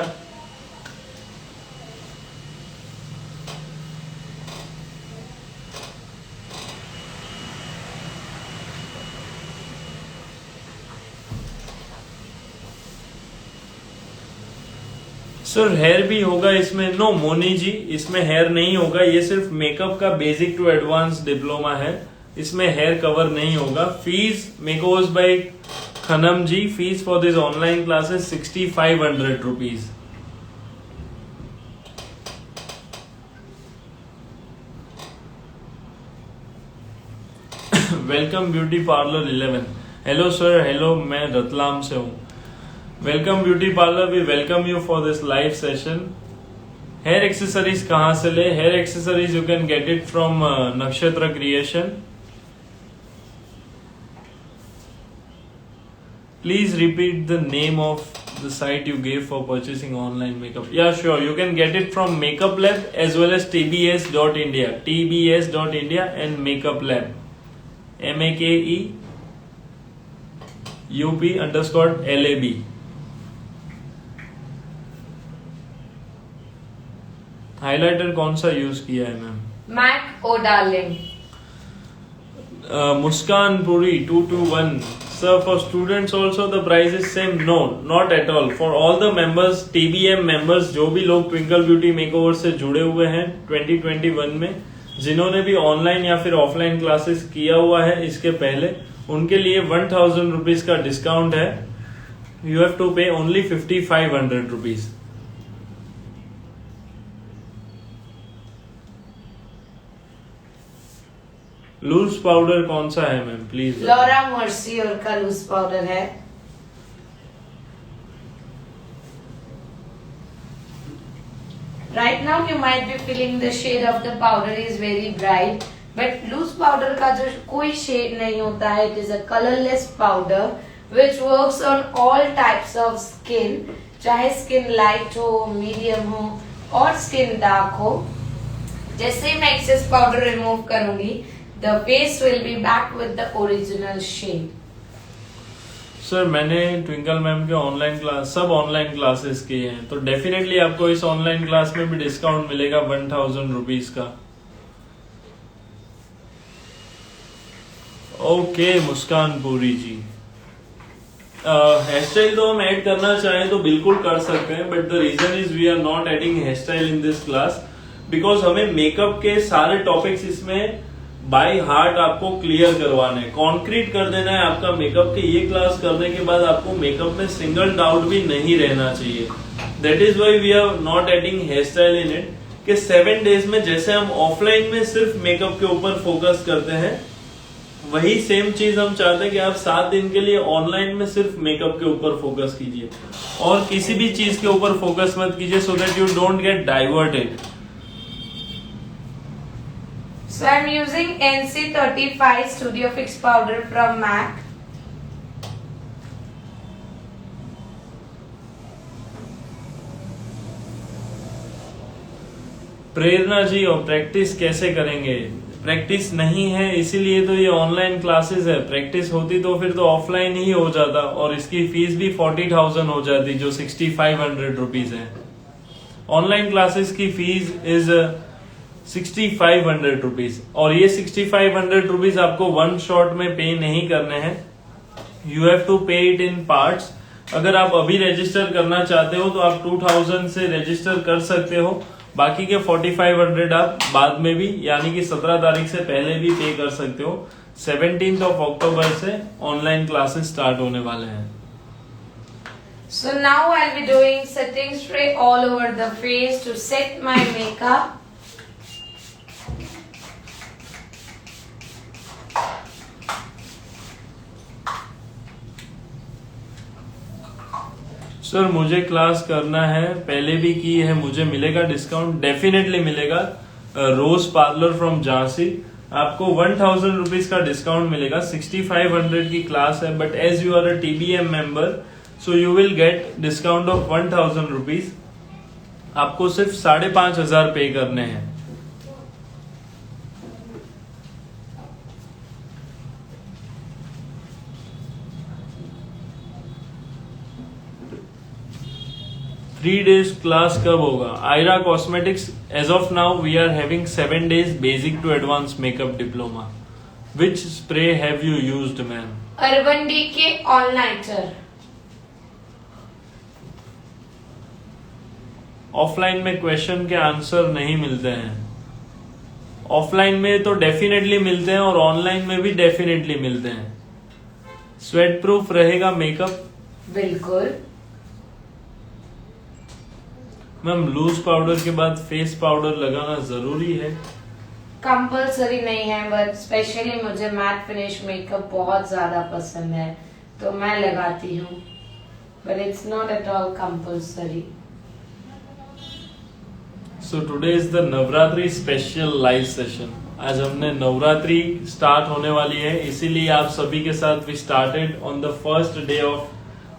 S2: Sir hair भी होगा इसमें? नो मोनी जी, इसमें हेयर नहीं होगा, ये सिर्फ मेकअप का बेसिक टू एडवांस डिप्लोमा है, इसमें हेयर कवर नहीं होगा। Fees makeovers by Khanam ji, fees for this online classes 6500 rupees. Welcome beauty parlour 11। Hello sir, hello, मैं रतलाम से हूँ। Welcome beauty parlour, we welcome you for this live session. Hair accessories कहाँ से ले? Hair accessories you can get it from Nakshatra creation. Please repeat the name of the site you gave for purchasing online makeup. Yeah, sure. You can get it from Makeup Lab as well as tbs.india, tbs.india and Makeup Lab, MAKEUP_LAB. Highlighter कौन सा यूज किया है ma'am?
S1: MAC O darling.
S2: Muskan Puri 221। Sir, for students also the price is same? No, not at all. For all the members, TBM members, जो भी लोग ट्विंकल ब्यूटी मेकओवर से जुड़े हुए हैं 2021 में, जिन्होंने भी ऑनलाइन या फिर ऑफलाइन क्लासेस किया हुआ है इसके पहले, उनके लिए 1000 रुपीज का डिस्काउंट है। यू हैव टू पे ओनली 5500 रुपीज। लूज पाउडर कौन सा है मैम, प्लीज?
S1: लॉरा मर्सियर का लूज पाउडर है। Right now you might be feeling the shade of the powder is very bright, but loose powder का जो कोई shade नहीं होता है, it is a colorless powder which works on all types of skin, चाहे skin light हो, medium हो और skin dark हो। जैसे ही मैं excess powder remove करूंगी, the face will be back with the original shade.
S2: Sir मैंने ट्विंकल मैम के ऑनलाइन क्लास, सब ऑनलाइन क्लासेस किए हैं, तो डेफिनेटली आपको इस ऑनलाइन क्लास में भी डिस्काउंट मिलेगा 1000 रुपीज का। ओके मुस्कान पुरी जी, हेयर स्टाइल तो हम ऐड करना चाहें तो बिल्कुल कर सकते हैं, but the reason is we are not adding hair style in this class because हमें मेकअप के सारे टॉपिक्स इसमें बाय हार्ट आपको क्लियर करवाना है, कॉन्क्रीट कर देना है आपका मेकअप के। ये क्लास करने के बाद आपको मेकअप में सिंगल डाउट भी नहीं रहना चाहिए। That is why we are not adding hair style in it, कि 7 डेज में जैसे हम ऑफलाइन में सिर्फ मेकअप के ऊपर फोकस करते हैं, वही सेम चीज हम चाहते हैं कि आप 7 दिन के लिए ऑनलाइन में सिर्फ मेकअप के ऊपर फोकस कीजिए और किसी भी चीज के ऊपर फोकस मत कीजिए, so that you don't get diverted.
S1: So I'm using NC35 Studio Fix powder from MAC.
S2: प्रेरणा जी, और प्रैक्टिस कैसे करेंगे? प्रैक्टिस नहीं है इसीलिए तो ये ऑनलाइन क्लासेस है, प्रैक्टिस होती तो फिर तो ऑफलाइन ही हो जाता और इसकी फीस भी 40,000 हो जाती जो 6500 रुपीज है। ऑनलाइन क्लासेस की फीस इज 6500 रुपीज और ये 6500 रुपीज आपको वन शॉट में पे नहीं करने हैं, यू हैव टू पे इट इन पार्ट्स। अगर आप अभी रजिस्टर करना चाहते हो तो आप 2000 से रजिस्टर कर सकते हो, बाकी के 4500 आप बाद में भी यानी कि 17 तारीख से पहले भी पे कर सकते हो। 17 अक्टूबर से ऑनलाइन क्लासेस स्टार्ट होने वाले हैं।
S1: So now I'll be doing setting spray all over the face to set my makeup.
S2: Sir मुझे क्लास करना है, पहले भी की है, मुझे मिलेगा डिस्काउंट? डेफिनेटली मिलेगा। रोज पार्लर फ्रॉम झांसी, आपको 1000 रुपीज का डिस्काउंट मिलेगा। 6500 की क्लास है, but as you are a TBM member so you will get discount of 1000 rupees. आपको सिर्फ 5500 पे करने हैं। थ्री डेज क्लास कब होगा? Aira cosmetics, as of now we are having 7 days basic to advance makeup diploma. Which spray have you used ma'am?
S1: Urban decay all nighter.
S2: Offline में क्वेश्चन के आंसर नहीं मिलते हैं। ऑफलाइन में तो डेफिनेटली मिलते हैं और ऑनलाइन में भी डेफिनेटली मिलते हैं। स्वेट प्रूफ रहेगा मेकअप?
S1: बिल्कुल।
S2: मैम लूज पाउडर के बाद फेस पाउडर लगाना जरूरी है?
S1: कंपल्सरी नहीं है, बट स्पेशली मुझे मैट फिनिश मेकअप बहुत ज्यादा पसंद है तो मैं लगाती हूँ, but it's not at all compulsory.
S2: So today is the Navratri special live session. आज हमने नवरात्रि स्टार्ट होने वाली है, इसीलिए आप सभी के साथ we started on the first day of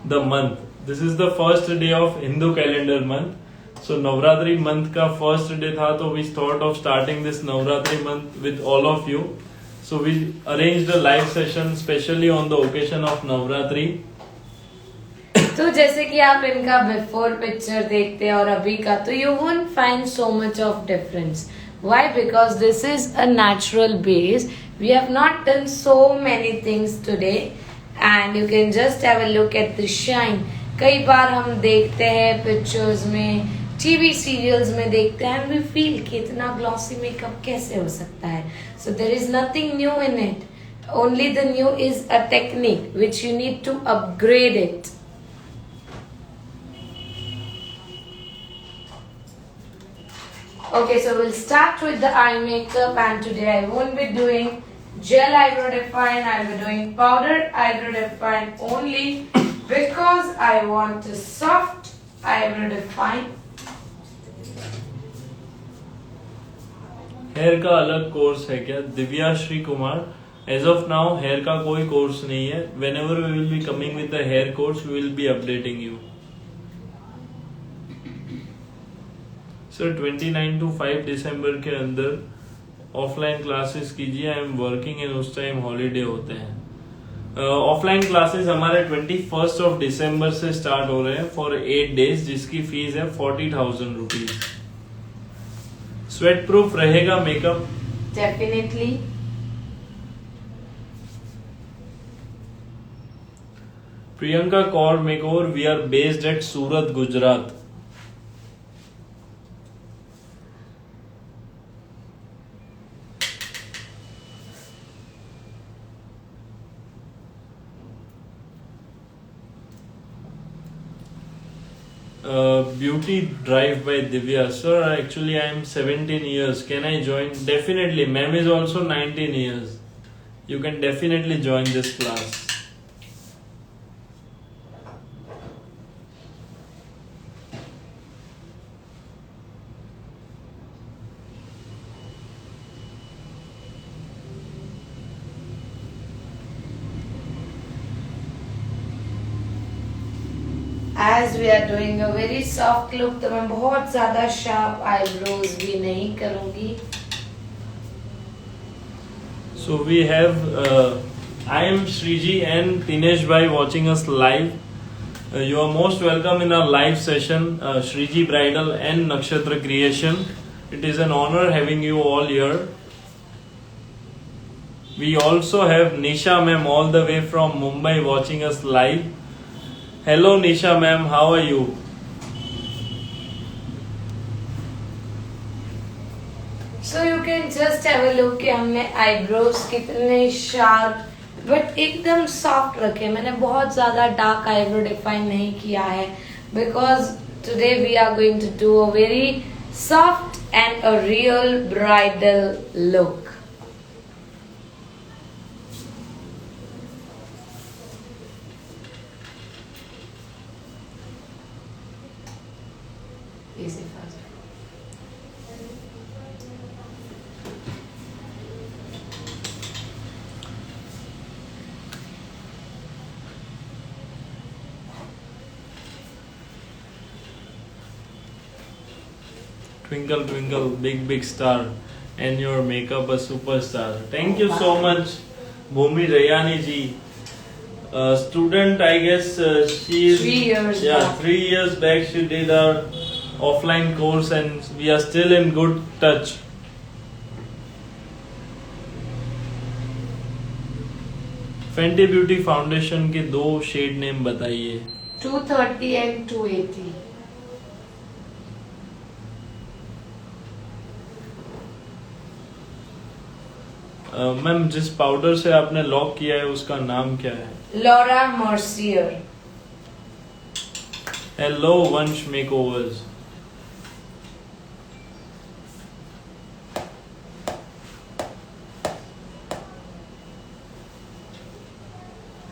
S2: the month. This is the first day of Hindu calendar month. So Navratri month का फर्स्ट डे था, तो we thought of starting this Navratri month with all of you. So we arranged a live session specially on the occasion of Navratri.
S1: तो जैसे कि आप इनका बिफोर पिक्चर देखते हैं और अभी का, तो you won't find so much of difference. Why? Because this is a natural base. We have not done so many things today and you can just have a look at the shine. कई बार हम देखते हैं पिक्चर्स में, टीवी सीरियल्स में देखते हैं, एंड वी फील कि इतना ग्लॉसी मेकअप कैसे हो सकता है। So there is nothing new in it. Only the new is a technique which you need to upgrade it. Okay, so we'll start with the eye makeup, and today I won't be doing gel eyebrow define. I'll be doing powdered eyebrow define only because I want a soft eyebrow define.
S2: Hair का अलग कोर्स है क्या? Divya Shri Kumar, as of now hair का कोई कोर्स नहीं है। Whenever we will be coming with the hair course we will be updating you. Sir 29 to 5 दिसंबर के अंदर ऑफलाइन क्लासेस कीजिए। आई एम वर्किंग इन, उस टाइम हॉलीडे होते हैं। ऑफलाइन क्लासेस हमारे 21 ऑफ दिसंबर से स्टार्ट हो रहे हैं फॉर 8 डेज, जिसकी फीस है 40,000 रुपीज। स्वेट प्रूफ रहेगा मेकअप?
S1: Definitely.
S2: Priyanka Kaur makeover, we are based at Surat, Gujarat. Beauty drive by Divya. Sir, actually I am 17 years. Can I join? Definitely. Ma'am is also 19 years. You can definitely join this class.
S1: As we are doing a very soft look, तो मैं बहुत ज्यादा शार्प आईब्रोज भी नहीं करूंगी।
S2: So we have I am Shriji and Tinesh Bhai watching us live. You are most welcome in our live session, Shriji Bridal and Nakshatra Creation. It is an honor having you all here. We also have Nisha ma'am all the way from Mumbai watching us live. Hello Nisha ma'am, how are you?
S1: So you can just have a look कि हमने eyebrows कितने sharp बट एकदम सॉफ्ट रखे। मैंने बहुत ज्यादा डार्क आईब्रो डिफाइन नहीं किया है because today we are going to do a very soft and a real bridal look.
S2: Twinkle twinkle big star and your makeup a superstar. Thank you so much Bhumi Rayani ji. Student, I guess she is
S1: 3 years back.
S2: 3 years back she did our offline course and we are still in good touch. Fenty Beauty foundation के 2 शेड नेम बताइए।
S1: 230 and 280।
S2: मैम जिस पाउडर से आपने लॉक किया है उसका नाम क्या है?
S1: Laura Mercier.
S2: हेलो वंश मेकओवर्स।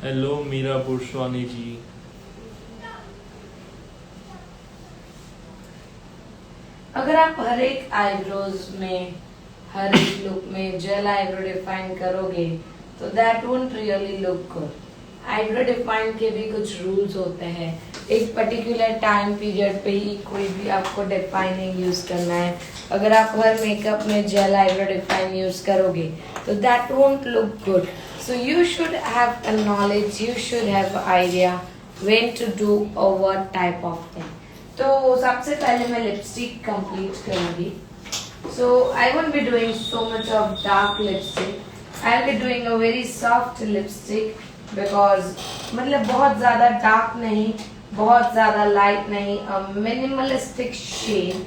S2: हेलो मीरा पुरस्वानी जी।
S1: अगर आप हर एक आईब्रोज में, हर एक लुक में जेल आईब्रो डिफाइन करोगे तो that won't really look good. Eyebrow define के भी कुछ रूल्स होते हैं। एक पर्टिकुलर टाइम पीरियड पे ही कोई भी आपको डिफाइनिंग यूज करना है। अगर आप हर मेकअप में जेल आईब्रो डिफाइन यूज करोगे तो that won't look good. So you should have a knowledge, you should have idea when to do और व्हाट टाइप ऑफ थिंग। तो सबसे पहले मैं लिपस्टिक कंप्लीट करूंगी। So I won't be doing so much of dark lipstick. I'll be doing a very soft lipstick because मतलब बहुत ज़्यादा dark नहीं, बहुत ज़्यादा light नहीं, a minimalistic shade.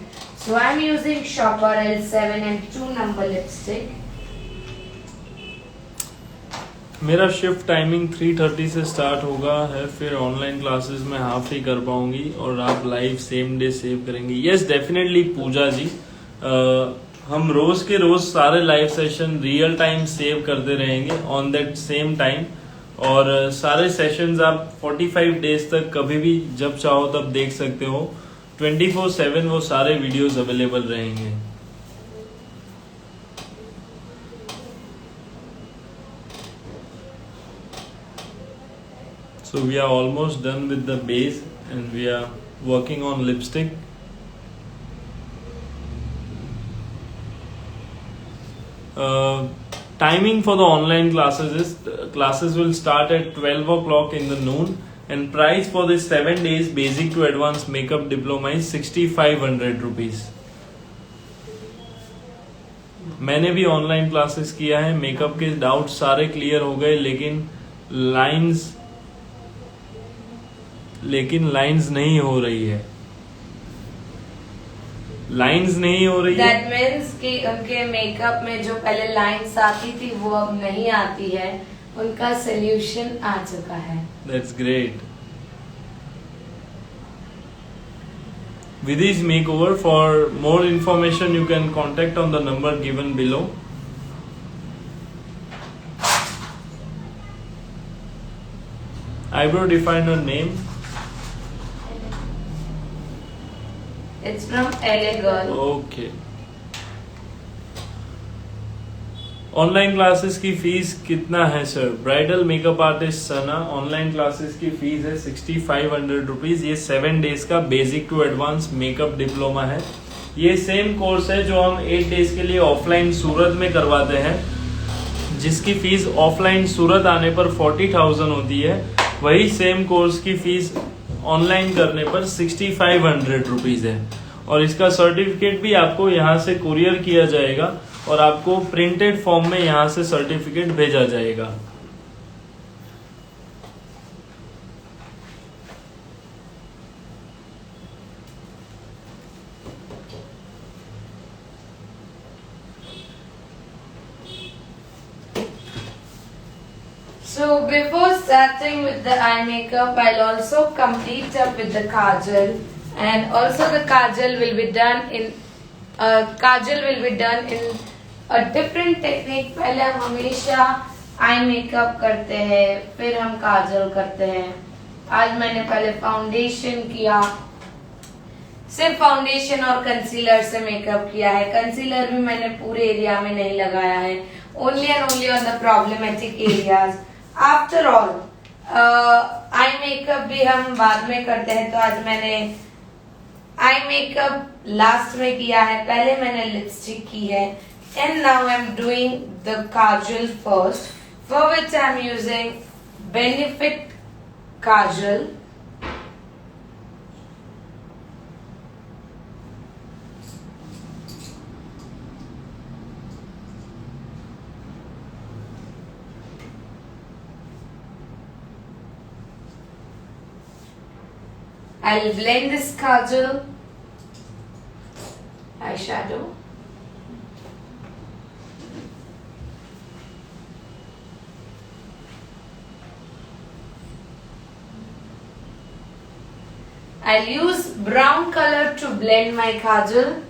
S1: So I'm using Shopper L7 and 2 number lipstick.
S2: मेरा शिफ्ट टाइमिंग 3:30 से स्टार्ट होगा है, फिर ऑनलाइन क्लासेस में हाफ ही कर पाऊंगी और आप लाइव सेम डे सेव करेंगी। यस डेफिनेटली पूजा जी, हम रोज के रोज सारे live session real time save करते रहेंगे ऑन दैट सेम टाइम, और सारे सेशंस आप 45 डेज तक कभी भी जब चाहो तब देख सकते हो। 24/7 वो सारे वीडियोस अवेलेबल रहेंगे। So we are almost done with the base and we are working on lipstick. Timing for the online classes is classes will start at 12 o'clock in the noon, and price for this 7 days basic to advanced makeup diploma is 6,500 rupees. मैंने भी ऑनलाइन क्लासेस किया है, मेकअप के डाउट सारे क्लियर हो गए, लेकिन लाइंस नहीं हो रही है। लाइंस नहीं हो रही है।
S1: That means कि उनके मेकअप में जो पहले लाइंस आती थी वो अब नहीं आती है, उनका सोल्यूशन आ चुका है।
S2: That's great. Vidhi's Makeover. For more information, you can contact on the number given below. Eyebrow definer name.
S1: It's from LA Girl.
S2: Okay. Online classes की फीस कितना है sir? Bridal makeup artist Sana, online classes की फीस है 6,500 रुपीज। ये 7 डेज का basic to advance makeup diploma है। ये सेम कोर्स है जो हम 8 डेज के लिए ऑफलाइन सूरत में करवाते हैं, जिसकी फीस ऑफलाइन सूरत आने पर 40,000 होती है। वही सेम कोर्स की फीस ऑनलाइन करने पर 6,500 रुपीज है, और इसका सर्टिफिकेट भी आपको यहाँ से कुरियर किया जाएगा और आपको प्रिंटेड फॉर्म में यहाँ से सर्टिफिकेट भेजा जाएगा।
S1: So before starting with the eye makeup, I'll also complete up with the kajal, and also the kajal will be done in a different technique. पहले हम हमेशा आई मेकअप करते हैं, फिर हम काजल करते हैं। आज मैंने पहले फाउंडेशन किया, सिर्फ फाउंडेशन और कंसीलर से मेकअप किया है। कंसीलर भी मैंने पूरे एरिया में नहीं लगाया है, only and only on the problematic areas. After all eye makeup भी हम बाद में करते हैं, तो आज मैंने आई मेकअप लास्ट में किया है, पहले मैंने लिपस्टिक की है। And now I am doing the Kajal first, for which I am using benefit Kajal. I'll blend this kajal, eyeshadow. I'll use brown color to blend my kajal.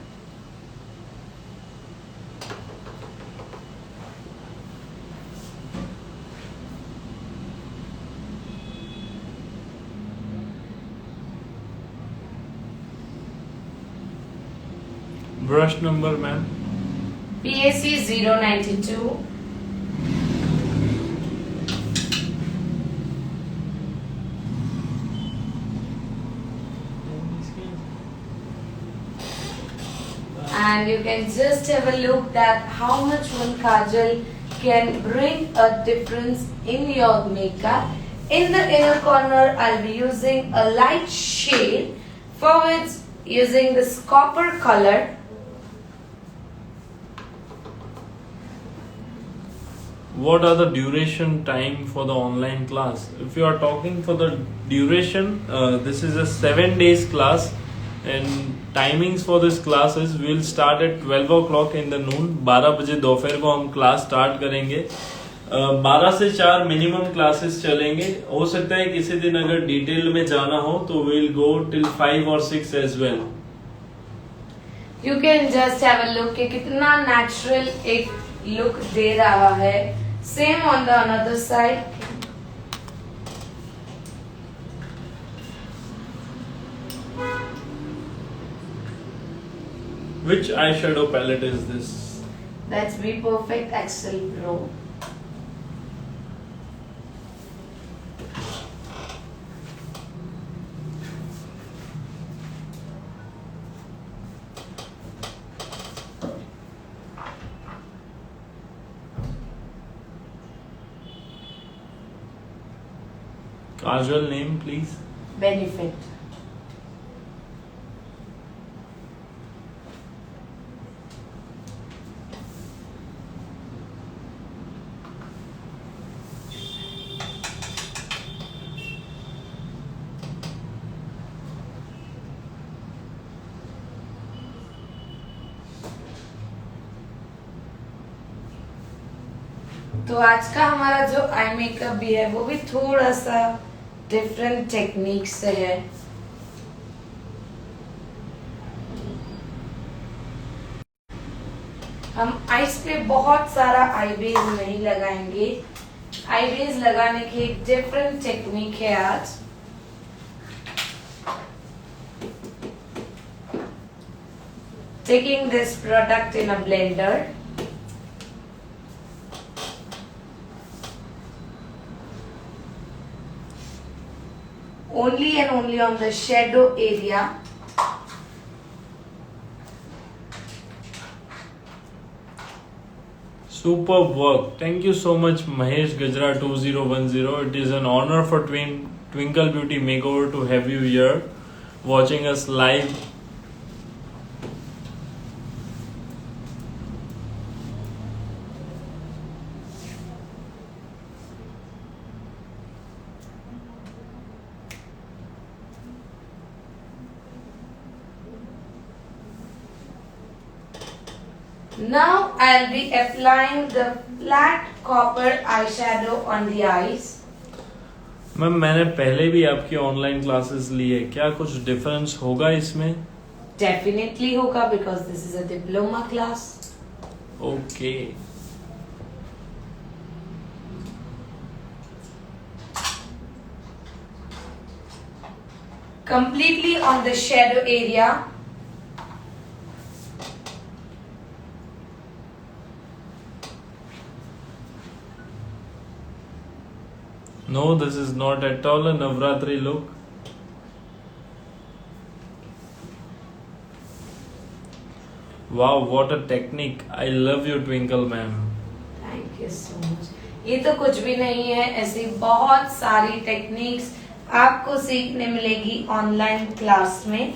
S2: Brush number, ma'am?
S1: PAC 092. And you can just have a look that how much one kajal can bring a difference in your makeup. In the inner corner, I'll be using a light shade, for which using this copper color.
S2: What are the duration time for the online class? If you are talking for the duration, this is a 7 days class, and timings for this class is we'll start at 12 o'clock in the noon. 12 बजे दोपहर को हम क्लास स्टार्ट करेंगे. 12 से 4 मिनिमम क्लासेस चलेंगे. हो सकता है किसी दिन अगर डिटेल में जाना हो तो we'll go till 5 or 6 as well.
S1: You can just have a look कि कितना natural एक look दे रहा है. Same on the another side.
S2: Which eyeshadow palette is this?
S1: That's Be Perfect Excel Pro.
S2: Kajal name, please.
S1: Benefit. तो आज का हमारा जो आई मेकअप भी है वो भी थोड़ा सा डिफरेंट टेक्निक से है. हम आईज पे बहुत सारा आई बेस नहीं लगाएंगे. आई बेस लगाने की एक डिफरेंट टेक्निक है आज. Taking this product in a blender. Only and only on the shadow area.
S2: Superb work. Thank you so much, Mahesh Gajra 2010. It is an honor for Twinkle Beauty Makeover to have you here, watching us live.
S1: Now I'll be applying the flat copper eyeshadow on the eyes.
S2: Ma'am मैंने पहले भी आपकी ऑनलाइन क्लासेस ली है, क्या कुछ डिफरेंस होगा इसमें?
S1: Definitely होगा because this is a diploma class.
S2: Okay.
S1: Completely on the shadow area.
S2: No, this is not at all a Navratri look. Wow, what a technique. I love you, Twinkle ma'am.
S1: Thank you so much. ये तो कुछ भी नहीं है, ऐसी बहुत सारी टेक्निक्स आपको सीखने मिलेगी ऑनलाइन क्लास में.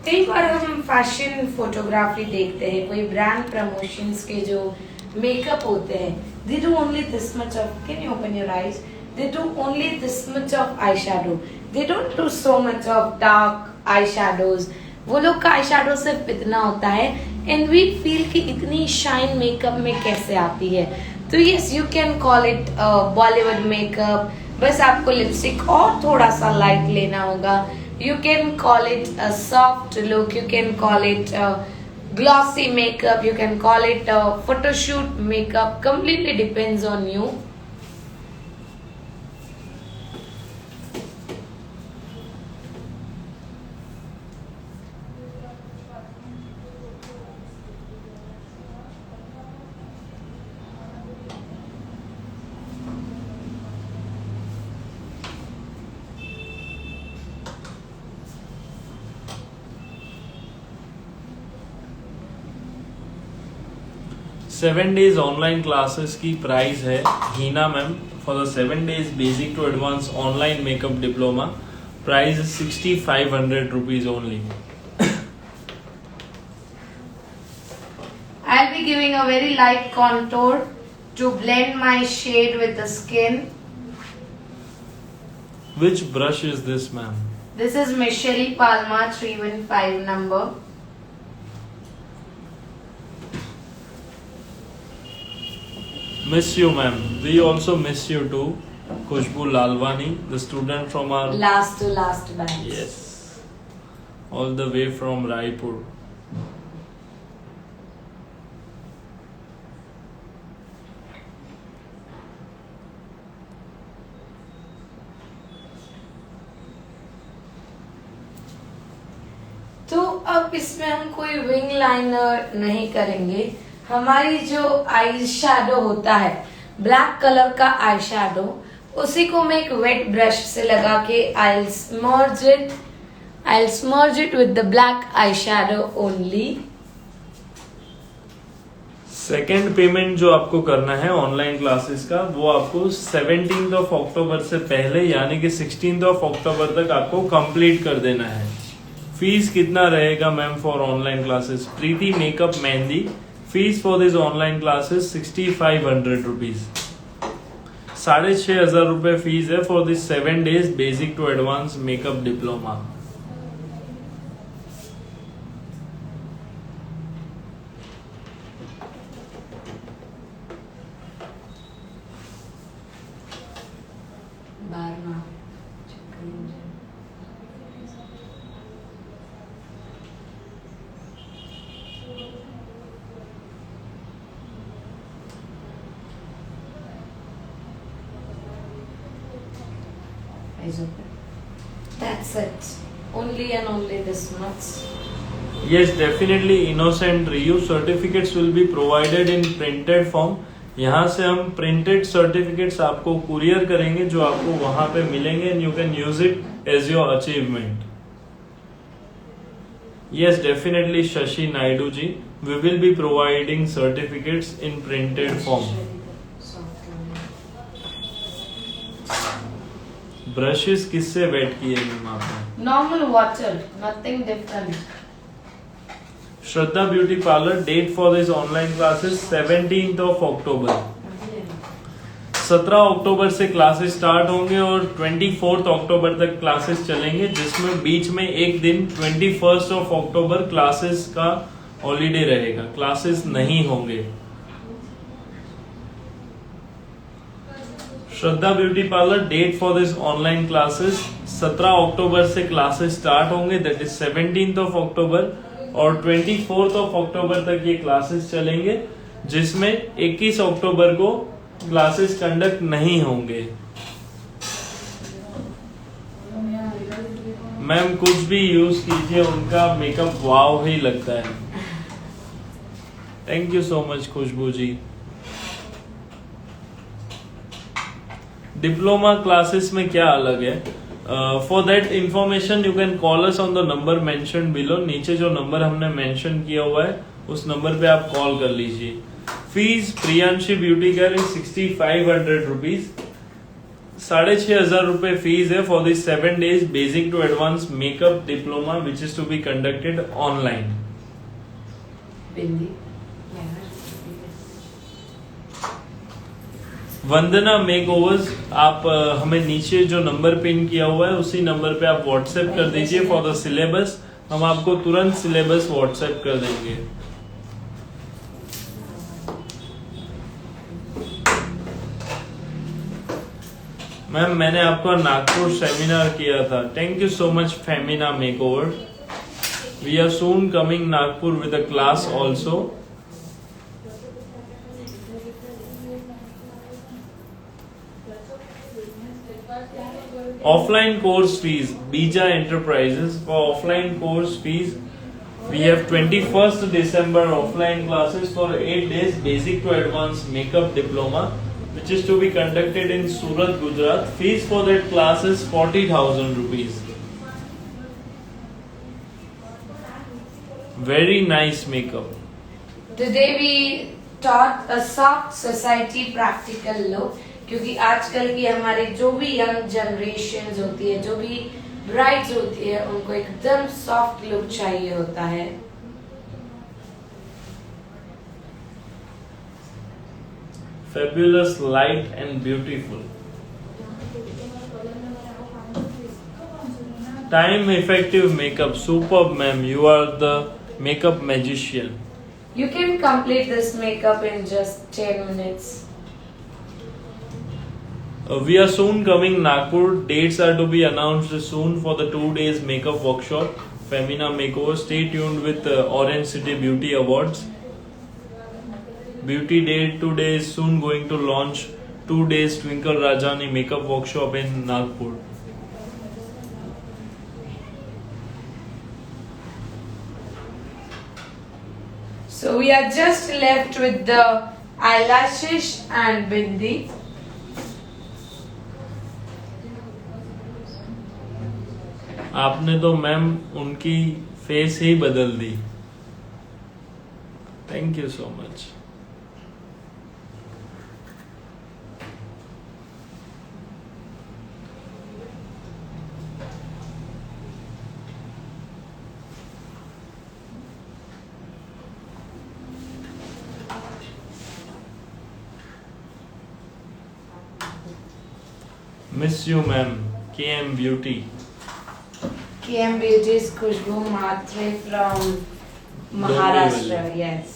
S1: कई बार हम फैशन फोटोग्राफी देखते हैं, कोई ब्रांड प्रमोशंस के जो मेकअप होते हैं, they do only this much of, can you open your eyes? They do only this much of eyeshadow. They don't do so much of dark eyeshadows. वो लोग का eyeshadow सिर्फ इतना होता है and we feel कि इतनी शाइन मेकअप में कैसे आती है. तो yes, you can call it Bollywood makeup. बस आपको लिपस्टिक और थोड़ा सा लाइट लेना होगा. You can call it a soft look, you can call it a glossy makeup, you can call it a photo shoot makeup, completely depends on you.
S2: Seven days online classes की प्राइस है Heena ma'am for the 7 days basic to advance online makeup diploma price 6500 rupees only.
S1: I'll be giving a very light contour to blend my shade with the skin.
S2: Which brush is this, ma'am?
S1: This is Michelle Palma 315 number.
S2: Miss you, ma'am. We also miss you too. Khushbu Lalwani, the student from our
S1: Last to last batch.
S2: yes, all the way from Raipur.
S1: तो अब इसमें हम कोई विंग लाइनर नहीं करेंगे. हमारी जो आई शैडो होता है ब्लैक कलर का आई शैडो, उसी को मैं एक वेट ब्रश से लगा के I'll smudge it with the black eyeshadow only.
S2: Second payment जो आपको करना है ऑनलाइन क्लासेस का वो आपको 17th of October से पहले यानी कि 16th of October तक आपको कंप्लीट कर देना है. फीस कितना रहेगा ma'am for online classes? Preeti makeup mehndi fees for this online classes 6500 rupees. 6500 रुपए फीस है for this 7 days basic to advance makeup diploma.
S1: That's it. Only and only this much.
S2: Yes, definitely innocent reuse certificates will be provided in printed form. यहाँ से हम printed certificates आपको courier करेंगे जो आपको वहाँ पे मिलेंगे and you can use it as your achievement. Yes, definitely Shashi Naidu ji, we will be providing certificates in printed form. Brushes किससे वेट किए मैम आपने?
S1: Normal water, nothing different.
S2: Shraddha beauty parlour date for this online classes 17th of October. 17 अक्टूबर से क्लासेस स्टार्ट होंगे और 24th अक्टूबर तक क्लासेस चलेंगे, जिसमें बीच में एक दिन 21st of October क्लासेस का हॉलीडे रहेगा, क्लासेस नहीं होंगे. Shraddha beauty parlour date for this online classes 17 अक्टूबर से क्लासेस स्टार्ट होंगे, that is 17th of October और 24th of October तक ये क्लासेस चलेंगे, जिसमें 21 अक्टूबर को क्लासेस कंडक्ट नहीं होंगे. मैम कुछ भी यूज कीजिए, उनका मेकअप वाव ही लगता है. Thank you so much Khushboo ji. Diploma classes में क्या अलग है? For that information you can call us on the number mention below. नीचे जो नंबर हमने मेंशन किया हुआ है उस नंबर पे आप कॉल कर लीजिए. Fees Priyanshi beauty care is 6500 rupees. 6500 रुपए फीस है for this 7 days basic to advance makeup diploma which is to be conducted online. Vandana makeovers, आप हमें नीचे जो नंबर पिन किया हुआ है उसी नंबर पे आप व्हाट्सएप कर दीजिए फॉर द सिलेबस. हम आपको तुरंत सिलेबस व्हाट्सएप कर देंगे. मैम मैंने आपका नागपुर सेमिनार किया था. Thank you so much Femina makeover. We are soon coming Nagpur with a class also. Offline course fees, Bija Enterprises. For offline course fees, we have 21st December offline classes for 8 days basic to advanced makeup diploma, which is to be conducted in Surat, Gujarat. Fees for that class is 40,000 rupees. Very nice makeup.
S1: Today we taught a soft society practical look, क्योंकि आजकल की हमारे जो भी यंग जनरेशन होती है, जो भी ब्राइड्स होती है, उनको एकदम सॉफ्ट लुक चाहिए होता है.
S2: Fabulous, light and beautiful. Time effective makeup. Superb, ma'am. You are the makeup magician.
S1: You can complete this makeup in just 10 minutes.
S2: We are soon coming Nagpur. Dates are to be announced soon for the 2 days makeup workshop, Femina Makeover. Stay tuned with Orange City Beauty Awards. Beauty Day today is soon going to launch 2 days Twinkle Rajani makeup workshop in Nagpur.
S1: So we are just left with the eyelashes and bindi.
S2: आपने तो मैम उनकी फेस ही बदल दी. Thank you so much. Miss you ma'am. KM Beauty.
S1: KM Beauty's Khushbu Matre from Maharashtra. Yes.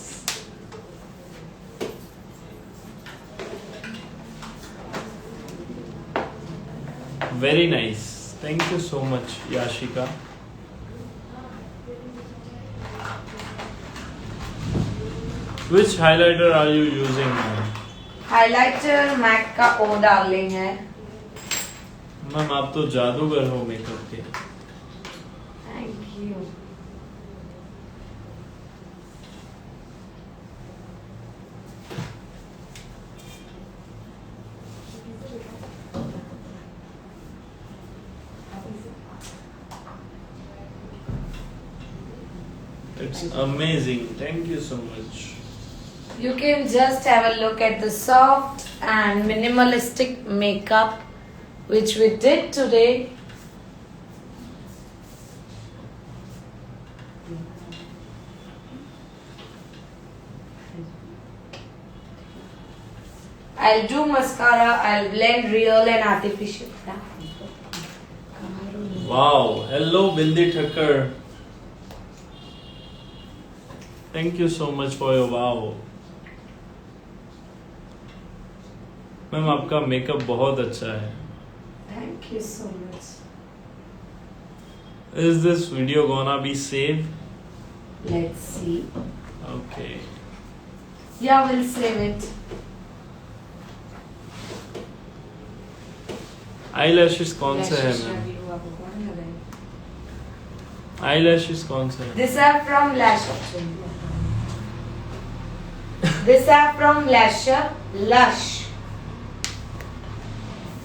S2: Very nice. Thank you so much, Yashika. Which highlighter are you using now?
S1: Highlighter MAC का O Darling है.
S2: मैम आप तो जादूगर हो मेकअप के.
S1: Thank you.
S2: It's amazing. Thank you so much.
S1: You can just have a look at the soft and minimalistic makeup which we did today. I'll do mascara, I'll blend real and artificial.
S2: Wow. Hello, Bindi Thakkar. Thank you so much for your wow. Ma'am आपका मेकअप बहुत अच्छा है.
S1: Thank you so much.
S2: Is this video gonna be saved?
S1: Let's see.
S2: Okay.
S1: Yeah, we'll save it.
S2: Eyelashes कौन से हैं मैम? Eyelashes कौन से हैं?
S1: These are from Lasher. These are from Lasher Lush.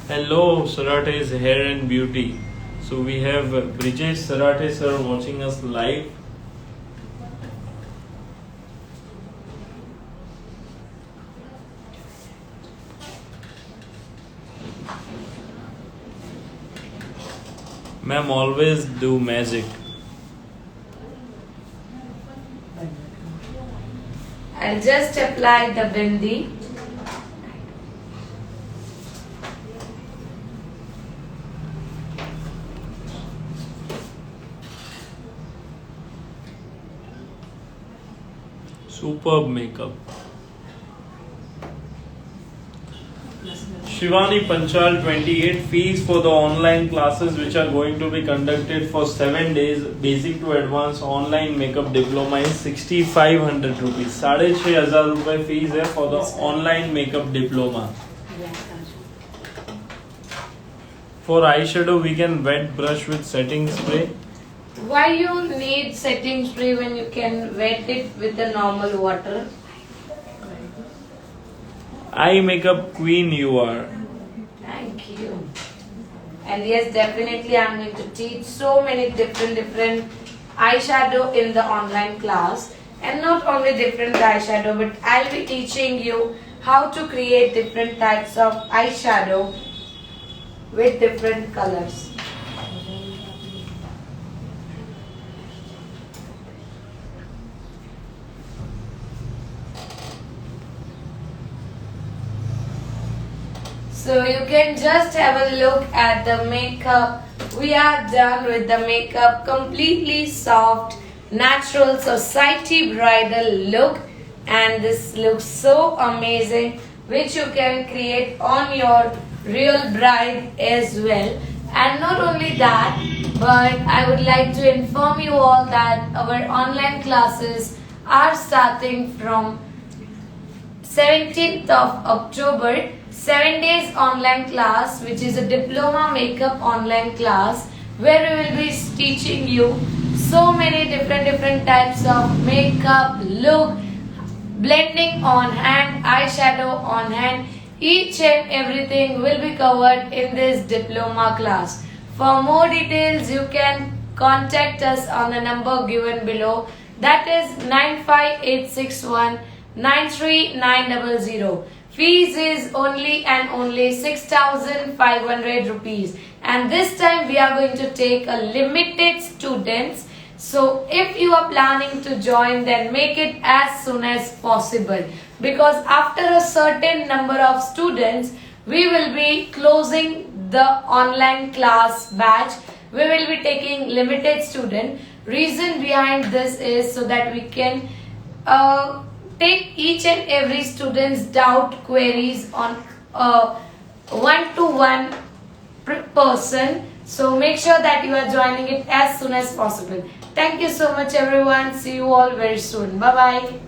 S2: Hello, Sarate's Hair and Beauty. So we have Brijesh Sarate sir watching us live. Ma'am always do magic.
S1: I'll just apply the bindi.
S2: Superb makeup. Shivani Panchal 28, fees for the online classes which are going to be conducted for 7 days, basic to advanced online makeup diploma is 6500 rupees. 6500 रुपए fees है for the online makeup diploma. For eyeshadow we can wet brush with setting spray.
S1: Why you need setting spray when you can wet it with the normal water?
S2: Eye makeup queen you are.
S1: Thank you. And yes, definitely I'm going to teach so many different eyeshadow in the online class. And not only different eyeshadow, but I'll be teaching you how to create different types of eyeshadow with different colors. So you can just have a look at the makeup. We are done with the makeup. Completely soft, natural society bridal look. And this looks so amazing, which you can create on your real bride as well. And not only that, but I would like to inform you all that our online classes are starting from 17th of October. 7 days online class, which is a diploma makeup online class, where we will be teaching you so many different types of makeup, look, blending on hand, eyeshadow on hand. Each and everything will be covered in this diploma class. For more details, you can contact us on the number given below. That is 95861 93900. Fees is only and only 6,500 rupees. And this time we are going to take a limited students. So if you are planning to join, then make it as soon as possible. Because after a certain number of students, we will be closing the online class batch. We will be taking limited student. Reason behind this is so that we can take each and every student's doubt queries on a one-to-one person. So make sure that you are joining it as soon as possible. Thank you so much everyone. See you all very soon. Bye bye.